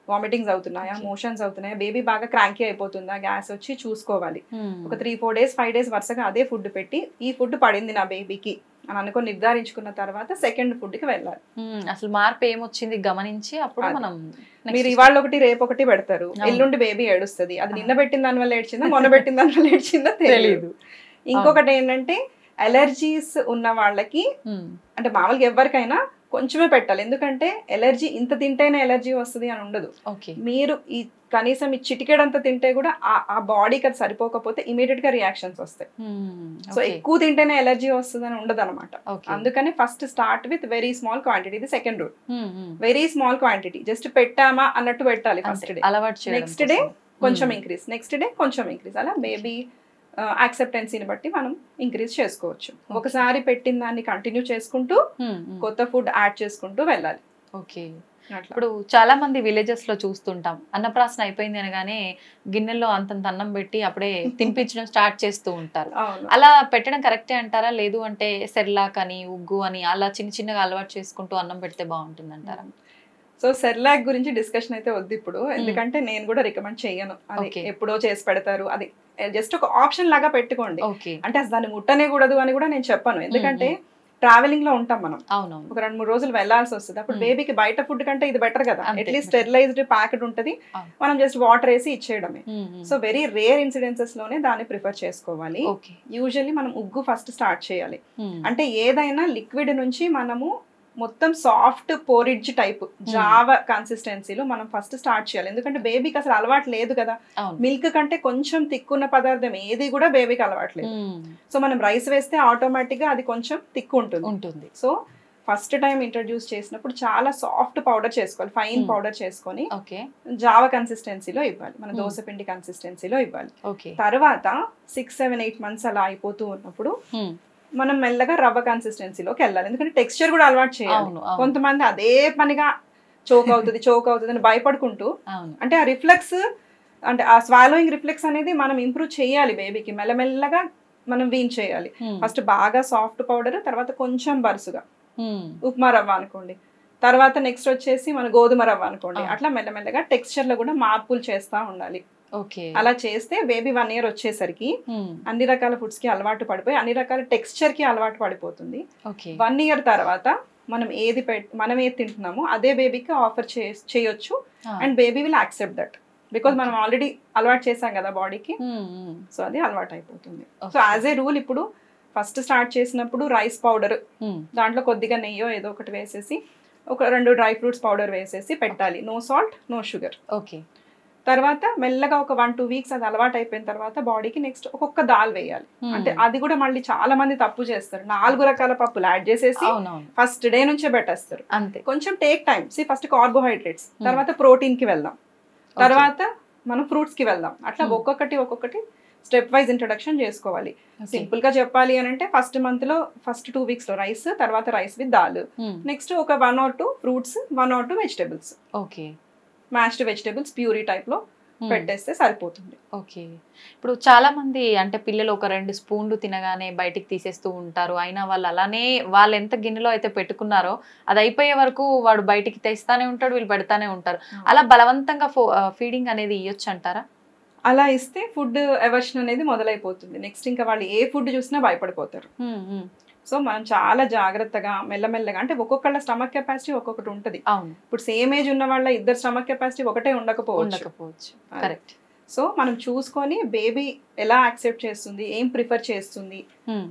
[SPEAKER 2] వామిటింగ్స్ అవుతున్నాయా, మోషన్స్ అవుతున్నాయా, బేబీ బాగా క్రాంకీ అయిపోతుందా, గ్యాస్ వచ్చి చూసుకోవాలి. ఒక 3-4 days 5 days వరుసగా అదే ఫుడ్ పెట్టి ఈ ఫుడ్ పడింది నా బేబీకి అని అనుకుని నిర్ధారించుకున్న తర్వాత సెకండ్ ఫుడ్ కి వెళ్ళాలి.
[SPEAKER 1] అసలు మార్పు ఏమొచ్చింది గమనించి అప్పుడు మనం,
[SPEAKER 2] మీరు ఇవాళ ఒకటి రేపు ఒకటి పెడతారు, ఎల్లుండి బేబీ ఏడుస్తుంది, అది నిన్న పెట్టిన దాని వల్ల ఏడ్చిందా మొన్న పెట్టిన దాని వల్ల ఏడ్చిందా తెలియదు. ఇంకొకటి ఏంటంటే ఎలర్జీస్ ఉన్న వాళ్ళకి, అంటే మామూలుగా ఎవరికైనా కొంచెమే పెట్టాలి, ఎందుకంటే ఎలర్జీ ఇంత తింటేనే ఎలర్జీ వస్తుంది అని ఉండదు. మీరు ఈ కనీసం ఈ చిటికెడంతా తింటే కూడా ఆ బాడీకి అది సరిపోకపోతే ఇమీడియట్ గా రియాక్షన్స్ వస్తాయి. సో ఎక్కువ తింటేనే ఎలర్జీ వస్తుంది అని ఉండదు అనమాట. అందుకని first start with very small quantity, ఇది second rule. Very small quantity, just పెట్టామా అన్నట్టు పెట్టాలి ఫస్ట్ డే. నెక్స్ట్ డే కొంచెం ఇంక్రీజ్, నెక్స్ట్ డే కొంచెం ఇంక్రీజ్, అలా బేబీ యాక్సెప్టెన్సీని బట్టి మనం ఇంక్రీజ్ చేసుకోవచ్చు. ఒకసారి పెట్టిన దాన్ని కంటిన్యూ చేసుకుంటూ కొత్త ఫుడ్ యాడ్ చేసుకుంటూ వెళ్ళాలి.
[SPEAKER 1] ఓకే. ఇప్పుడు చాలా మంది విలేజెస్ లో చూస్తుంటాం, అన్నప్రాసన అయిపోయింది అనగానే గిన్నెల్లో అంతంత అన్నం పెట్టి అప్పుడే తినిపించడం స్టార్ట్ చేస్తూ ఉంటారు. అలా పెట్టడం కరెక్టే అంటారా, లేదు అంటే సెర్లాక్ అని ఉగ్గు అని అలా చిన్న చిన్నగా అలవాటు చేసుకుంటూ అన్నం పెడితే బాగుంటుంది అంటారా?
[SPEAKER 2] సో సెర్లాక్ గురించి డిస్కషన్ అయితే వద్దు ఇప్పుడు, ఎందుకంటే నేను కూడా రికమెండ్ చేయను. అది ఎప్పుడో చేసి పెడతారు, అది జస్ట్ ఒక ఆప్షన్ లాగా పెట్టుకోండి. అంటే అసలు దాన్ని ముట్టనేకూడదు అని కూడా నేను చెప్పాను, ఎందుకంటే ట్రావెలింగ్ లో ఉంటాం మనం, ఒక 2-3 రోజులు వెళ్లాల్సి వస్తుంది. అప్పుడు బేబీకి బయట ఫుడ్ కంటే ఇది బెటర్ కదా, అట్లీస్ట్ స్టెరిలైజ్డ్ ప్యాకెట్ ఉంటుంది, మనం జస్ట్ వాటర్ వేసి ఇచ్చేయడమే. సో వెరీ రేర్ ఇన్సిడెన్సెస్ లోనే దాన్ని ప్రిఫర్ చేసుకోవాలి. యూజువల్లీ మనం ఉగ్గు ఫస్ట్ స్టార్ట్ చేయాలి. అంటే ఏదైనా లిక్విడ్ నుంచి మనము మొత్తం సాఫ్ట్ పోరిడ్జ్ టైప్ జావ కన్సిస్టెన్సీలో మనం ఫస్ట్ స్టార్ట్ చేయాలి. ఎందుకంటే బేబీకి అసలు అలవాటు లేదు కదా, మిల్క్ కంటే కొంచెం తిక్కున్న పదార్థం ఏది కూడా బేబీకి అలవాట్లేదు. సో మనం రైస్ వేస్తే ఆటోమేటిక్ గా అది కొంచెం తిక్కు ఉంటుంది. సో ఫస్ట్ టైం ఇంట్రడ్యూస్ చేసినప్పుడు చాలా సాఫ్ట్ పౌడర్ చేసుకోవాలి, ఫైన్ పౌడర్ చేసుకొని జావ కన్సిస్టెన్సీలో ఇవ్వాలి, మన దోశ పిండి కన్సిస్టెన్సీలో ఇవ్వాలి. తర్వాత 6-7-8 months అలా అయిపోతూ ఉన్నప్పుడు మనం మెల్లగా రవ్వ కన్సిస్టెన్సీలోకి వెళ్ళాలి, ఎందుకంటే టెక్స్చర్ కూడా అలవాటు చేయాలి. కొంతమంది అదే పనిగా చోక్ అవుతుంది అని భయపడుకుంటూ, అంటే ఆ రిఫ్లెక్స్, అంటే ఆ స్వాలోయింగ్ రిఫ్లెక్స్ అనేది మనం ఇంప్రూవ్ చేయాలి బేబీకి, మెల్లమెల్లగా మనం వీన్ చేయాలి. ఫస్ట్ బాగా సాఫ్ట్ పౌడర్, తర్వాత కొంచెం బరుసుగా ఉప్మా రవ్వ అనుకోండి, తర్వాత నెక్స్ట్ వచ్చేసి మన గోధుమ రవ్వ అనుకోండి, అట్లా మెల్లమెల్లగా టెక్స్చర్ లో కూడా మార్పులు చేస్తూ ఉండాలి. అలా చేస్తే బేబీ 1 year వచ్చేసరికి అన్ని రకాల ఫుడ్స్ కి అలవాటు పడిపోయి అన్ని రకాల టెక్స్చర్ కి అలవాటు పడిపోతుంది. 1 year తర్వాత మనం ఏది తింటున్నామో అదే బేబీకి ఆఫర్ చేయొచ్చు, and baby will accept that, because మనం ఆల్రెడీ అలవాటు చేసాం కదా బాడీకి. సో అది అలవాటు అయిపోతుంది. సో యాజ్ ఏ రూల్ ఇప్పుడు ఫస్ట్ స్టార్ట్ చేసినప్పుడు రైస్ పౌడర్, దాంట్లో కొద్దిగా నెయ్యో ఏదో ఒకటి వేసేసి ఒక 2 డ్రై ఫ్రూట్స్ పౌడర్ వేసేసి పెట్టాలి, నో సాల్ట్ నో షుగర్. తర్వాత మెల్లగా ఒక 1-2 వీక్స్ అది అలవాటు అయిపోయిన తర్వాత బాడీకి నెక్స్ట్ ఒక్కొక్క దాల్ వేయాలి. అంటే అది కూడా మళ్ళీ చాలా మంది తప్పు చేస్తారు, 4 రకాల పప్పులు యాడ్ చేసేసి ఫస్ట్ డే నుంచే పెట్టేస్తారు.
[SPEAKER 1] అంతే.
[SPEAKER 2] కొంచెం టేక్ టైం. ఫస్ట్ కార్బోహైడ్రేట్స్, తర్వాత ప్రోటీన్ కి వెళ్దాం, తర్వాత మనం ఫ్రూట్స్ కి వెళ్దాం. అట్లా ఒక్కొక్కటి స్టెప్ వైజ్ ఇంట్రొడక్షన్ చేసుకోవాలి. సింపుల్ గా చెప్పాలి అని అంటే ఫస్ట్ మంత్ లో ఫస్ట్ 2 వీక్స్ లో రైస్, తర్వాత రైస్ విత్ దాల్, నెక్స్ట్ ఒక 1 or 2 fruits, 1 or 2 vegetables, mashed vegetables puree type లో పెట్టేస్తే సరిపోతుంది.
[SPEAKER 1] ఓకే. ఇప్పుడు చాలా మంది అంటే పిల్లలు ఒక 2 స్పూన్లు తినగానే బయటికి తీసేస్తూ ఉంటారు. అయినా వాళ్ళు అలానే వాళ్ళు ఎంత గిన్నెలో అయితే పెట్టుకున్నారో అది అయిపోయే వరకు వాడు బయటికి తెస్తానే ఉంటాడు, వీళ్ళు పెడతానే ఉంటారు. అలా బలవంతంగా ఫీడింగ్ అనేది ఇవ్వచ్చు అంటారా?
[SPEAKER 2] అలా ఇస్తే ఫుడ్ ఎవర్షన్ అనేది మొదలైపోతుంది. నెక్స్ట్ ఇంకా వాళ్ళు ఏ ఫుడ్ చూసినా భయపడిపోతారు. సో మనం చాలా జాగ్రత్తగా మెల్లమెల్లగా, అంటే ఒక్కొక్కళ్ళ స్టమక్ కెపాసిటీ ఒక్కొక్కటి ఉంటుంది. ఇప్పుడు సేమ్ ఏజ్ ఉన్న వాళ్ళ ఇద్దరు స్టమక్ కెపాసిటీ ఒకటే ఉండకపోవచ్చు.
[SPEAKER 1] కరెక్ట్.
[SPEAKER 2] సో మనం చూసుకొని బేబీ ఎలా యాక్సెప్ట్ చేస్తుంది, ఏం ప్రిఫర్ చేస్తుంది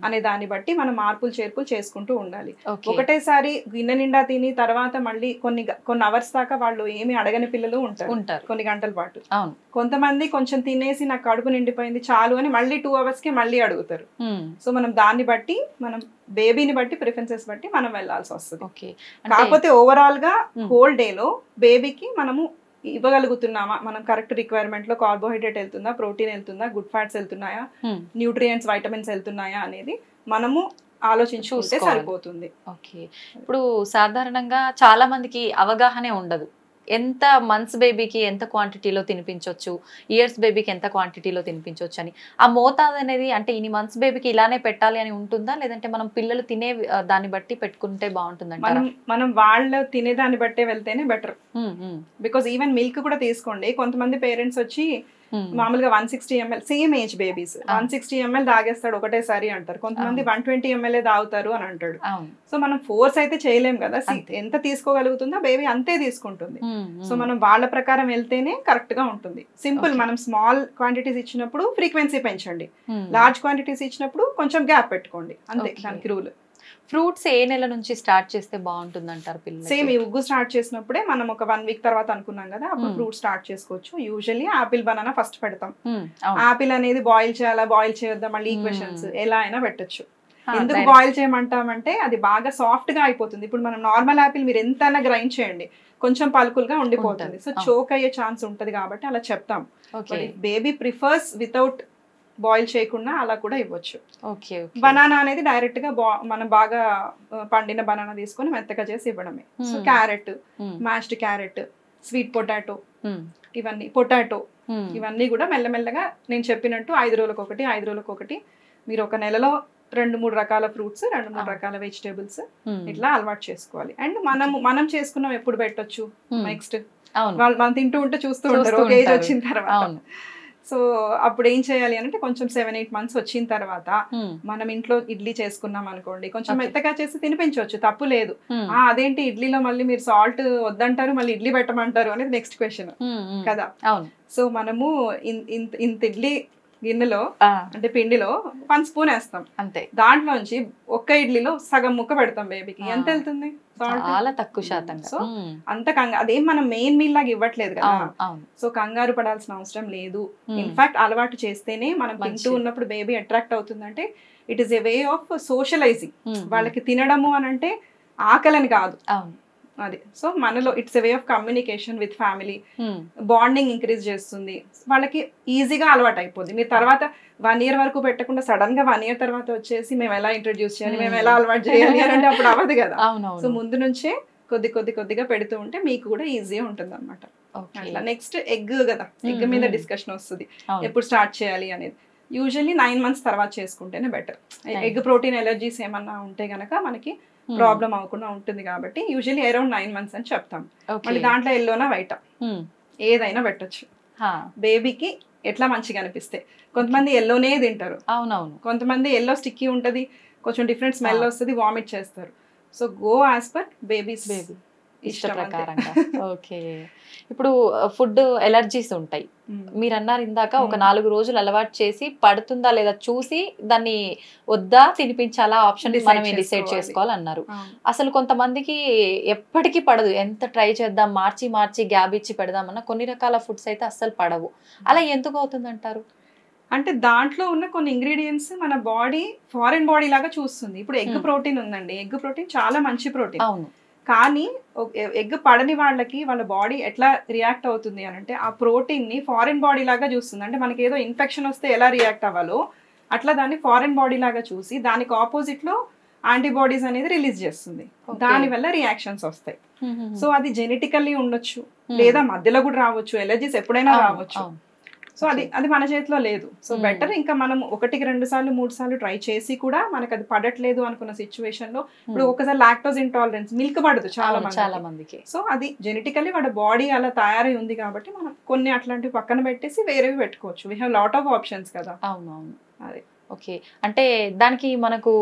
[SPEAKER 2] అనే దాన్ని బట్టి మనం మార్పులు చేర్పులు చేసుకుంటూ ఉండాలి. ఒకటేసారి గిన్నె నిండా తిని తర్వాత మళ్ళీ కొన్ని అవర్స్ దాకా వాళ్ళు ఏమి అడగని పిల్లలు ఉంటారు కొన్ని గంటల పాటు. కొంతమంది కొంచెం తినేసి నాకు కడుపు నిండిపోయింది చాలు అని మళ్ళీ 2 hours కి మళ్ళీ అడుగుతారు. సో మనం దాన్ని బట్టి, మనం బేబీని బట్టి, ప్రిఫరెన్సెస్ బట్టి మనం వెళ్లాల్సి వస్తుంది. కాకపోతే ఓవరాల్ గా హోల్ డే లో బేబీకి మనము ఇవ్వగలుగుతున్నామా, మనం కరెక్ట్ రిక్వైర్మెంట్ లో కార్బోహైడ్రేట్ వెళ్తుందా, ప్రోటీన్ వెళ్తుందా, గుడ్ ఫ్యాట్స్ వెళ్తున్నాయా, న్యూట్రియంట్స్, వైటమిన్స్ వెళ్తున్నాయా అనేది మనము ఆలోచించుకుంటే సరిపోతుంది.
[SPEAKER 1] ఓకే. ఇప్పుడు సాధారణంగా చాలా మందికి అవగాహనే ఉండదు. ఎంత మంత్స్ బేబీకి ఎంత క్వాంటిటీలో తినిపించవచ్చు, ఇయర్స్ బేబీకి ఎంత క్వాంటిటీలో తినిపించవచ్చు అని ఆ మోతాదు అనేది, అంటే ఇన్ని మంత్స్ బేబీకి ఇలానే పెట్టాలి అని ఉంటుందా, లేదంటే మనం పిల్లలు తినే దాన్ని బట్టి పెట్టుకుంటే బాగుంటుందంటారా?
[SPEAKER 2] మనం వాళ్ళు తినేదాన్ని బట్టే వెళ్తేనే బెటర్. బికాస్ ఈవెన్ మిల్క్ కూడా తీసుకోండి, కొంతమంది పేరెంట్స్ వచ్చి మామూలుగా 160 ml same age babies 160 ml తాగేస్తాడు ఒకటేసారి అంటారు, కొంతమంది 120 ml తాగుతారు అని అంటాడు. సో మనం ఫోర్స్ అయితే చేయలేం కదా, ఎంత తీసుకోగలుగుతుందో బేబీ అంతే తీసుకుంటుంది. సో మనం వాళ్ళ ప్రకారం వెళ్తేనే కరెక్ట్ గా ఉంటుంది. సింపుల్, మనం స్మాల్ క్వాంటిటీస్ ఇచ్చినప్పుడు ఫ్రీక్వెన్సీ పెంచండి, లార్జ్ క్వాంటిటీస్ ఇచ్చినప్పుడు కొంచెం గ్యాప్ పెట్టుకోండి, అంతే దానికి రూల్.
[SPEAKER 1] ఫ్రూట్స్ ఏ నెల నుంచి స్టార్ట్ చేస్తే బాగుంటుంది అంటారు పిల్లలు?
[SPEAKER 2] సేమ్ ఈ ఉగ్గు స్టార్ట్ చేసినప్పుడే మనం ఒక 1 week తర్వాత అనుకున్నాం కదా, అప్పుడు ఫ్రూట్ స్టార్ట్ చేసుకోవచ్చు. యూజువల్లీ ఆపిల్, బనానా ఫస్ట్ పెడతాం. ఆపిల్ అనేది బాయిల్ చేయాలా, బాయిల్ చేయొద్దా, మళ్ళీ ఈక్వేషన్స్ ఎలా అయినా పెట్టచ్చు. ఎందుకు బాయిల్ చేయమంటామంటే అది బాగా సాఫ్ట్ గా అయిపోతుంది. ఇప్పుడు మనం నార్మల్ ఆపిల్ మీరు ఎంతైనా గ్రైండ్ చేయండి కొంచెం పలుకులుగా ఉండిపోతుంది, సో చోక్ అయ్యే ఛాన్స్ ఉంటది కాబట్టి అలా చెప్తాం. బేబీ ప్రిఫర్స్ వితౌట్ బాయిల్ చేయకుండా అలా కూడా ఇవ్వచ్చు. బనానా అనేది డైరెక్ట్ గా మనం బాగా పండిన బనానా తీసుకొని మెత్తగా చేసి ఇవ్వడమే. So carrot, mashed carrot, sweet potato, potato ఇవన్నీ కూడా మెల్లమెల్లగా నేను చెప్పినట్టు 5 రోజులకు ఒకటి 5 రోజులకు ఒకటి మీరు ఒక నెలలో 2-3 రకాల ఫ్రూట్స్, 2-3 రకాల వెజిటేబుల్స్ ఇట్లా అలవాటు చేసుకోవాలి. అండ్ మనం చేసుకున్నాం ఎప్పుడు పెట్టొచ్చు, నెక్స్ట్ మనం తింటూ ఉంటే చూస్తూ ఉంటారు ఒక ఏజ్ వచ్చిన తర్వాత. సో అప్పుడు ఏం చేయాలి అంటే కొంచెం 7-8 months వచ్చిన తర్వాత మనం ఇంట్లో ఇడ్లీ చేసుకున్నాం అనుకోండి, కొంచెం మెత్తగా చేసి తినిపించవచ్చు, తప్పు లేదు. అదేంటి ఇడ్లీలో మళ్ళీ మీరు సాల్ట్ వద్దంటారు మళ్ళీ ఇడ్లీ పెట్టమంటారు అనేది నెక్స్ట్ క్వశ్చన్ కదా. సో మనము ఇంత ఇడ్లీ గిన్నెలో అంటే పిండిలో 1 spoon వేస్తాం అంతే, దాంట్లోంచి ఒక్క ఇడ్లీలో సగం ముక్క పెడతాం బేబీకి, ఎంత వెళ్తుంది?
[SPEAKER 1] చాలా తక్కువ శాతం.
[SPEAKER 2] సో అంత అదేం మనం మెయిన్ మీల్ లాగా ఇవ్వట్లేదు కదా, సో కంగారు పడాల్సిన అవసరం లేదు. ఇన్ఫాక్ట్ అలవాటు చేస్తేనే మనం తింటూ ఉన్నప్పుడు బేబీ అట్రాక్ట్ అవుతుందంటే it is a way of socialising. వాళ్ళకి తినడము అని అంటే ఆకలని కాదు అది. సో మనలో it's a way of communication with family, bonding increase చేస్తుంది, వాళ్ళకి ఈజీగా అలవాటు అయిపోద్ది. మీరు తర్వాత 1 year వరకు పెట్టకుండా సడన్ గా 1 year తర్వాత వచ్చేసి మేము ఎలా ఇంట్రడ్యూస్ చేయాలి, మేము ఎలా అలవాటు చేయాలి అంటే అప్పుడు అవ్వదు కదా. సో ముందు నుంచే కొద్దిగా పెడుతూ ఉంటే మీకు కూడా ఈజీగా ఉంటుంది అనమాట. అట్లా నెక్స్ట్ ఎగ్ కదా, ఎగ్ మీద డిస్కషన్ వస్తుంది ఎప్పుడు స్టార్ట్ చేయాలి అనేది. యూజువల్లీ 9 months తర్వాత చేసుకుంటేనే బెటర్. ఎగ్ ప్రోటీన్ ఎలర్జీస్ ఏమన్నా ఉంటే గనక మనకి ప్రాబ్లం అవ్వకుండా ఉంటుంది కాబట్టి యూజువల్లీ అరౌండ్ 9 months అని చెప్తాం. మళ్ళీ దాంట్లో ఎల్లోనా వైటా ఏదైనా పెట్టచ్చు బేబీకి ఎట్లా మంచిగా అనిపిస్తే. కొంతమంది ఎల్లోనే తింటారు, కొంతమంది ఎల్లో స్టిక్కీ ఉంటది, కొంచెం డిఫరెంట్ స్మెల్ వస్తుంది, వామిట్ చేస్తారు. So go as per babies
[SPEAKER 1] ఇష్ట ప్రకారంగా. ఓకే. ఇప్పుడు ఫుడ్ ఎలర్జీస్ ఉంటాయి. మీరు అన్నారు ఇందాక ఒక 4 రోజులు అలవాటు చేసి పడుతుందా లేదా చూసి దాన్ని వద్దా తినిపించాలా ఆప్షన్ మనమే డిసైడ్ చేసుకోవాలన్నారు. అసలు కొంతమందికి ఎప్పటికీ పడదు, ఎంత ట్రై చేద్దాం మార్చి గ్యాప్ ఇచ్చి పెడదామన్నా కొన్ని రకాల ఫుడ్స్ అయితే అస్సలు పడవు. అలా ఎందుకు అవుతుంది అంటారు?
[SPEAKER 2] అంటే దాంట్లో ఉన్న కొన్ని ఇంగ్రీడియంట్స్ మన బాడీ ఫారెన్ బాడీ లాగా చూస్తుంది. ఇప్పుడు ఎగ్ ప్రోటీన్ ఉందండి, ఎగ్ ప్రోటీన్ చాలా మంచి ప్రోటీన్.
[SPEAKER 1] అవును.
[SPEAKER 2] కానీ ఎగ్ పడని వాళ్ళకి వాళ్ళ బాడీ ఎట్లా రియాక్ట్ అవుతుంది అని అంటే ఆ ప్రోటీన్ ని ఫారెన్ బాడీ లాగా చూస్తుంది. అంటే మనకి ఏదో ఇన్ఫెక్షన్ వస్తే ఎలా రియాక్ట్ అవ్వాలో అట్లా దాన్ని ఫారెన్ బాడీ లాగా చూసి దానికి ఆపోజిట్ లో యాంటీబాడీస్ అనేది రిలీజ్ చేస్తుంది. దాని వల్ల రియాక్షన్స్ వస్తాయి. సో అది జెనెటికల్లీ ఉండొచ్చు, లేదా మధ్యలో కూడా రావచ్చు, ఎలర్జీస్ ఎప్పుడైనా రావచ్చు. సో అది మన చేతిలో లేదు. సో బెటర్ ఇంకా మనం 1, 2 సార్లు 3 సార్లు ట్రై చేసి కూడా మనకు అది పడట్లేదు అనుకున్న సిచ్యువేషన్ లో, ఇప్పుడు ఒకసారి లాక్టోజ్ ఇంటాలరెన్స్, మిల్క్ పడదు చాలా మందికి. సో అది జెనెటికల్లీ వాడి బాడీ అలా తయారై ఉంది కాబట్టి మనం కొన్ని అట్లాంటివి పక్కన పెట్టేసి వేరేవి పెట్టుకోవచ్చు. We have lot of options కదా.
[SPEAKER 1] అవునవును. అదే ఓకే. అంటే దానికి మనకు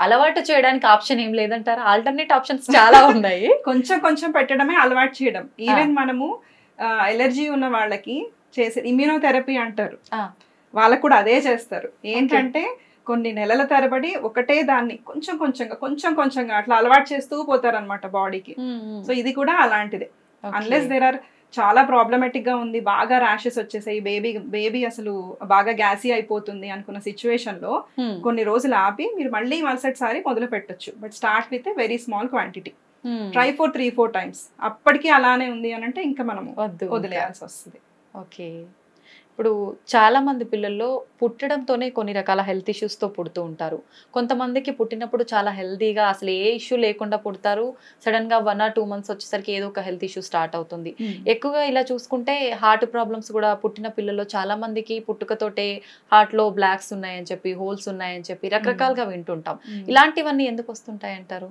[SPEAKER 1] అలవాటు చేయడానికి ఆప్షన్ ఏం లేదంటారా? ఆల్టర్నేట్ ఆప్షన్స్ చాలా ఉన్నాయి.
[SPEAKER 2] కొంచెం పెట్టడమే అలవాటు చేయడం. ఈవెన్ మనము ఎలర్జీ ఉన్న వాళ్ళకి చేసే ఇమ్యూనోథెరపీ అంటారు, వాళ్ళకు కూడా అదే చేస్తారు. ఏంటంటే కొన్ని నెలల తరబడి ఒకటే దాన్ని కొంచెంగా అట్లా అలవాటు చేస్తూ పోతారు అనమాట బాడీకి. సో ఇది కూడా అలాంటిదే. అన్లెస్ దేర్ ఆర్ చాలా ప్రాబ్లమాటిక్ గా ఉంది, బాగా ర్యాషెస్ వచ్చేసాయి, బేబీ అసలు బాగా గ్యాసీ అయిపోతుంది అనుకున్న సిచ్యువేషన్ లో కొన్ని రోజులు ఆపి మీరు మళ్ళీ మరుసటి సారి మొదలు పెట్టొచ్చు. But start with a very small quantity, try for 3-4 times. అప్పటికి అలానే ఉంది అని అంటే ఇంకా మనం వదిలేయాల్సి వస్తుంది.
[SPEAKER 1] ఓకే. ఇప్పుడు చాలా మంది పిల్లల్లో పుట్టడంతోనే కొన్ని రకాల హెల్త్ ఇష్యూస్తో పుడుతూ ఉంటారు. కొంతమందికి పుట్టినప్పుడు చాలా హెల్తీగా అసలు ఏ ఇష్యూ లేకుండా పుడతారు, సడన్గా 1 or 2 months వచ్చేసరికి ఏదో ఒక హెల్త్ ఇష్యూ స్టార్ట్ అవుతుంది. ఎక్కువగా ఇలా చూసుకుంటే హార్ట్ ప్రాబ్లమ్స్ కూడా పుట్టిన పిల్లల్లో చాలా మందికి పుట్టుకతోటే హార్ట్లో బ్లాక్స్ ఉన్నాయని చెప్పి, హోల్స్ ఉన్నాయని చెప్పి రకరకాలుగా వింటుంటాం. ఇలాంటివన్నీ ఎందుకు వస్తుంటాయి అంటారు?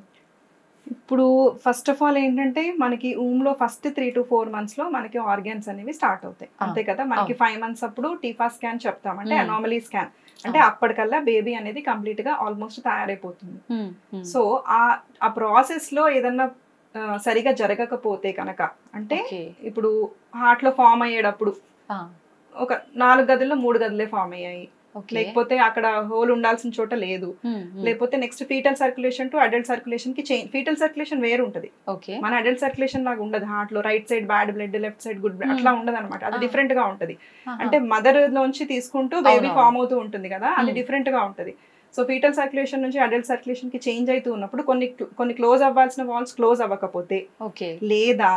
[SPEAKER 2] ఇప్పుడు ఫస్ట్ ఆఫ్ ఆల్ ఏంటంటే మనకి ఊమ్లో ఫస్ట్ 3 to 4 months లో మనకి ఆర్గాన్స్ అనేవి స్టార్ట్ అవుతాయి, అంతే కదా. మనకి 5 months అప్పుడు టీఫా స్కాన్ చెప్తాం, అంటే అనామలీ స్కాన్. అంటే అప్పటికల్లా బేబీ అనేది కంప్లీట్ గా ఆల్మోస్ట్ తయారైపోతుంది. సో ఆ ప్రాసెస్ లో ఏదన్నా సరిగా జరగకపోతే కనుక, అంటే ఇప్పుడు హార్ట్ లో ఫామ్ అయ్యేటప్పుడు ఒక 4 గదుల్లో 3 గదులే ఫామ్ అయ్యాయి, లేకపోతే అక్కడ హోల్ ఉండాల్సిన చోట లేదు, లేకపోతే next fetal circulation to adult circulation కి చేంజ్. ఫీటల్ సర్క్యులేషన్ వేరు ఉంటది, మన అడల్ట్ సర్క్యులేషన్ లాగా ఉండదు. హార్ట్ లో right side bad blood, left side good blood అట్లా ఉండదు అనమాట. అది డిఫరెంట్ గా ఉంటది. అంటే మదర్ లోంచి తీసుకుంటూ బేబీ ఫామ్ అవుతూ ఉంటుంది కదా, అది డిఫరెంట్ గా ఉంటది. సో ఫీటల్ సర్క్యులేషన్ నుంచి అడల్ట్ సర్క్యులేషన్ కి చేంజ్ అవుతూ ఉన్నప్పుడు కొన్ని క్లోజ్ అవ్వాల్సిన వాల్స్ క్లోజ్ అవ్వకపోతే, లేదా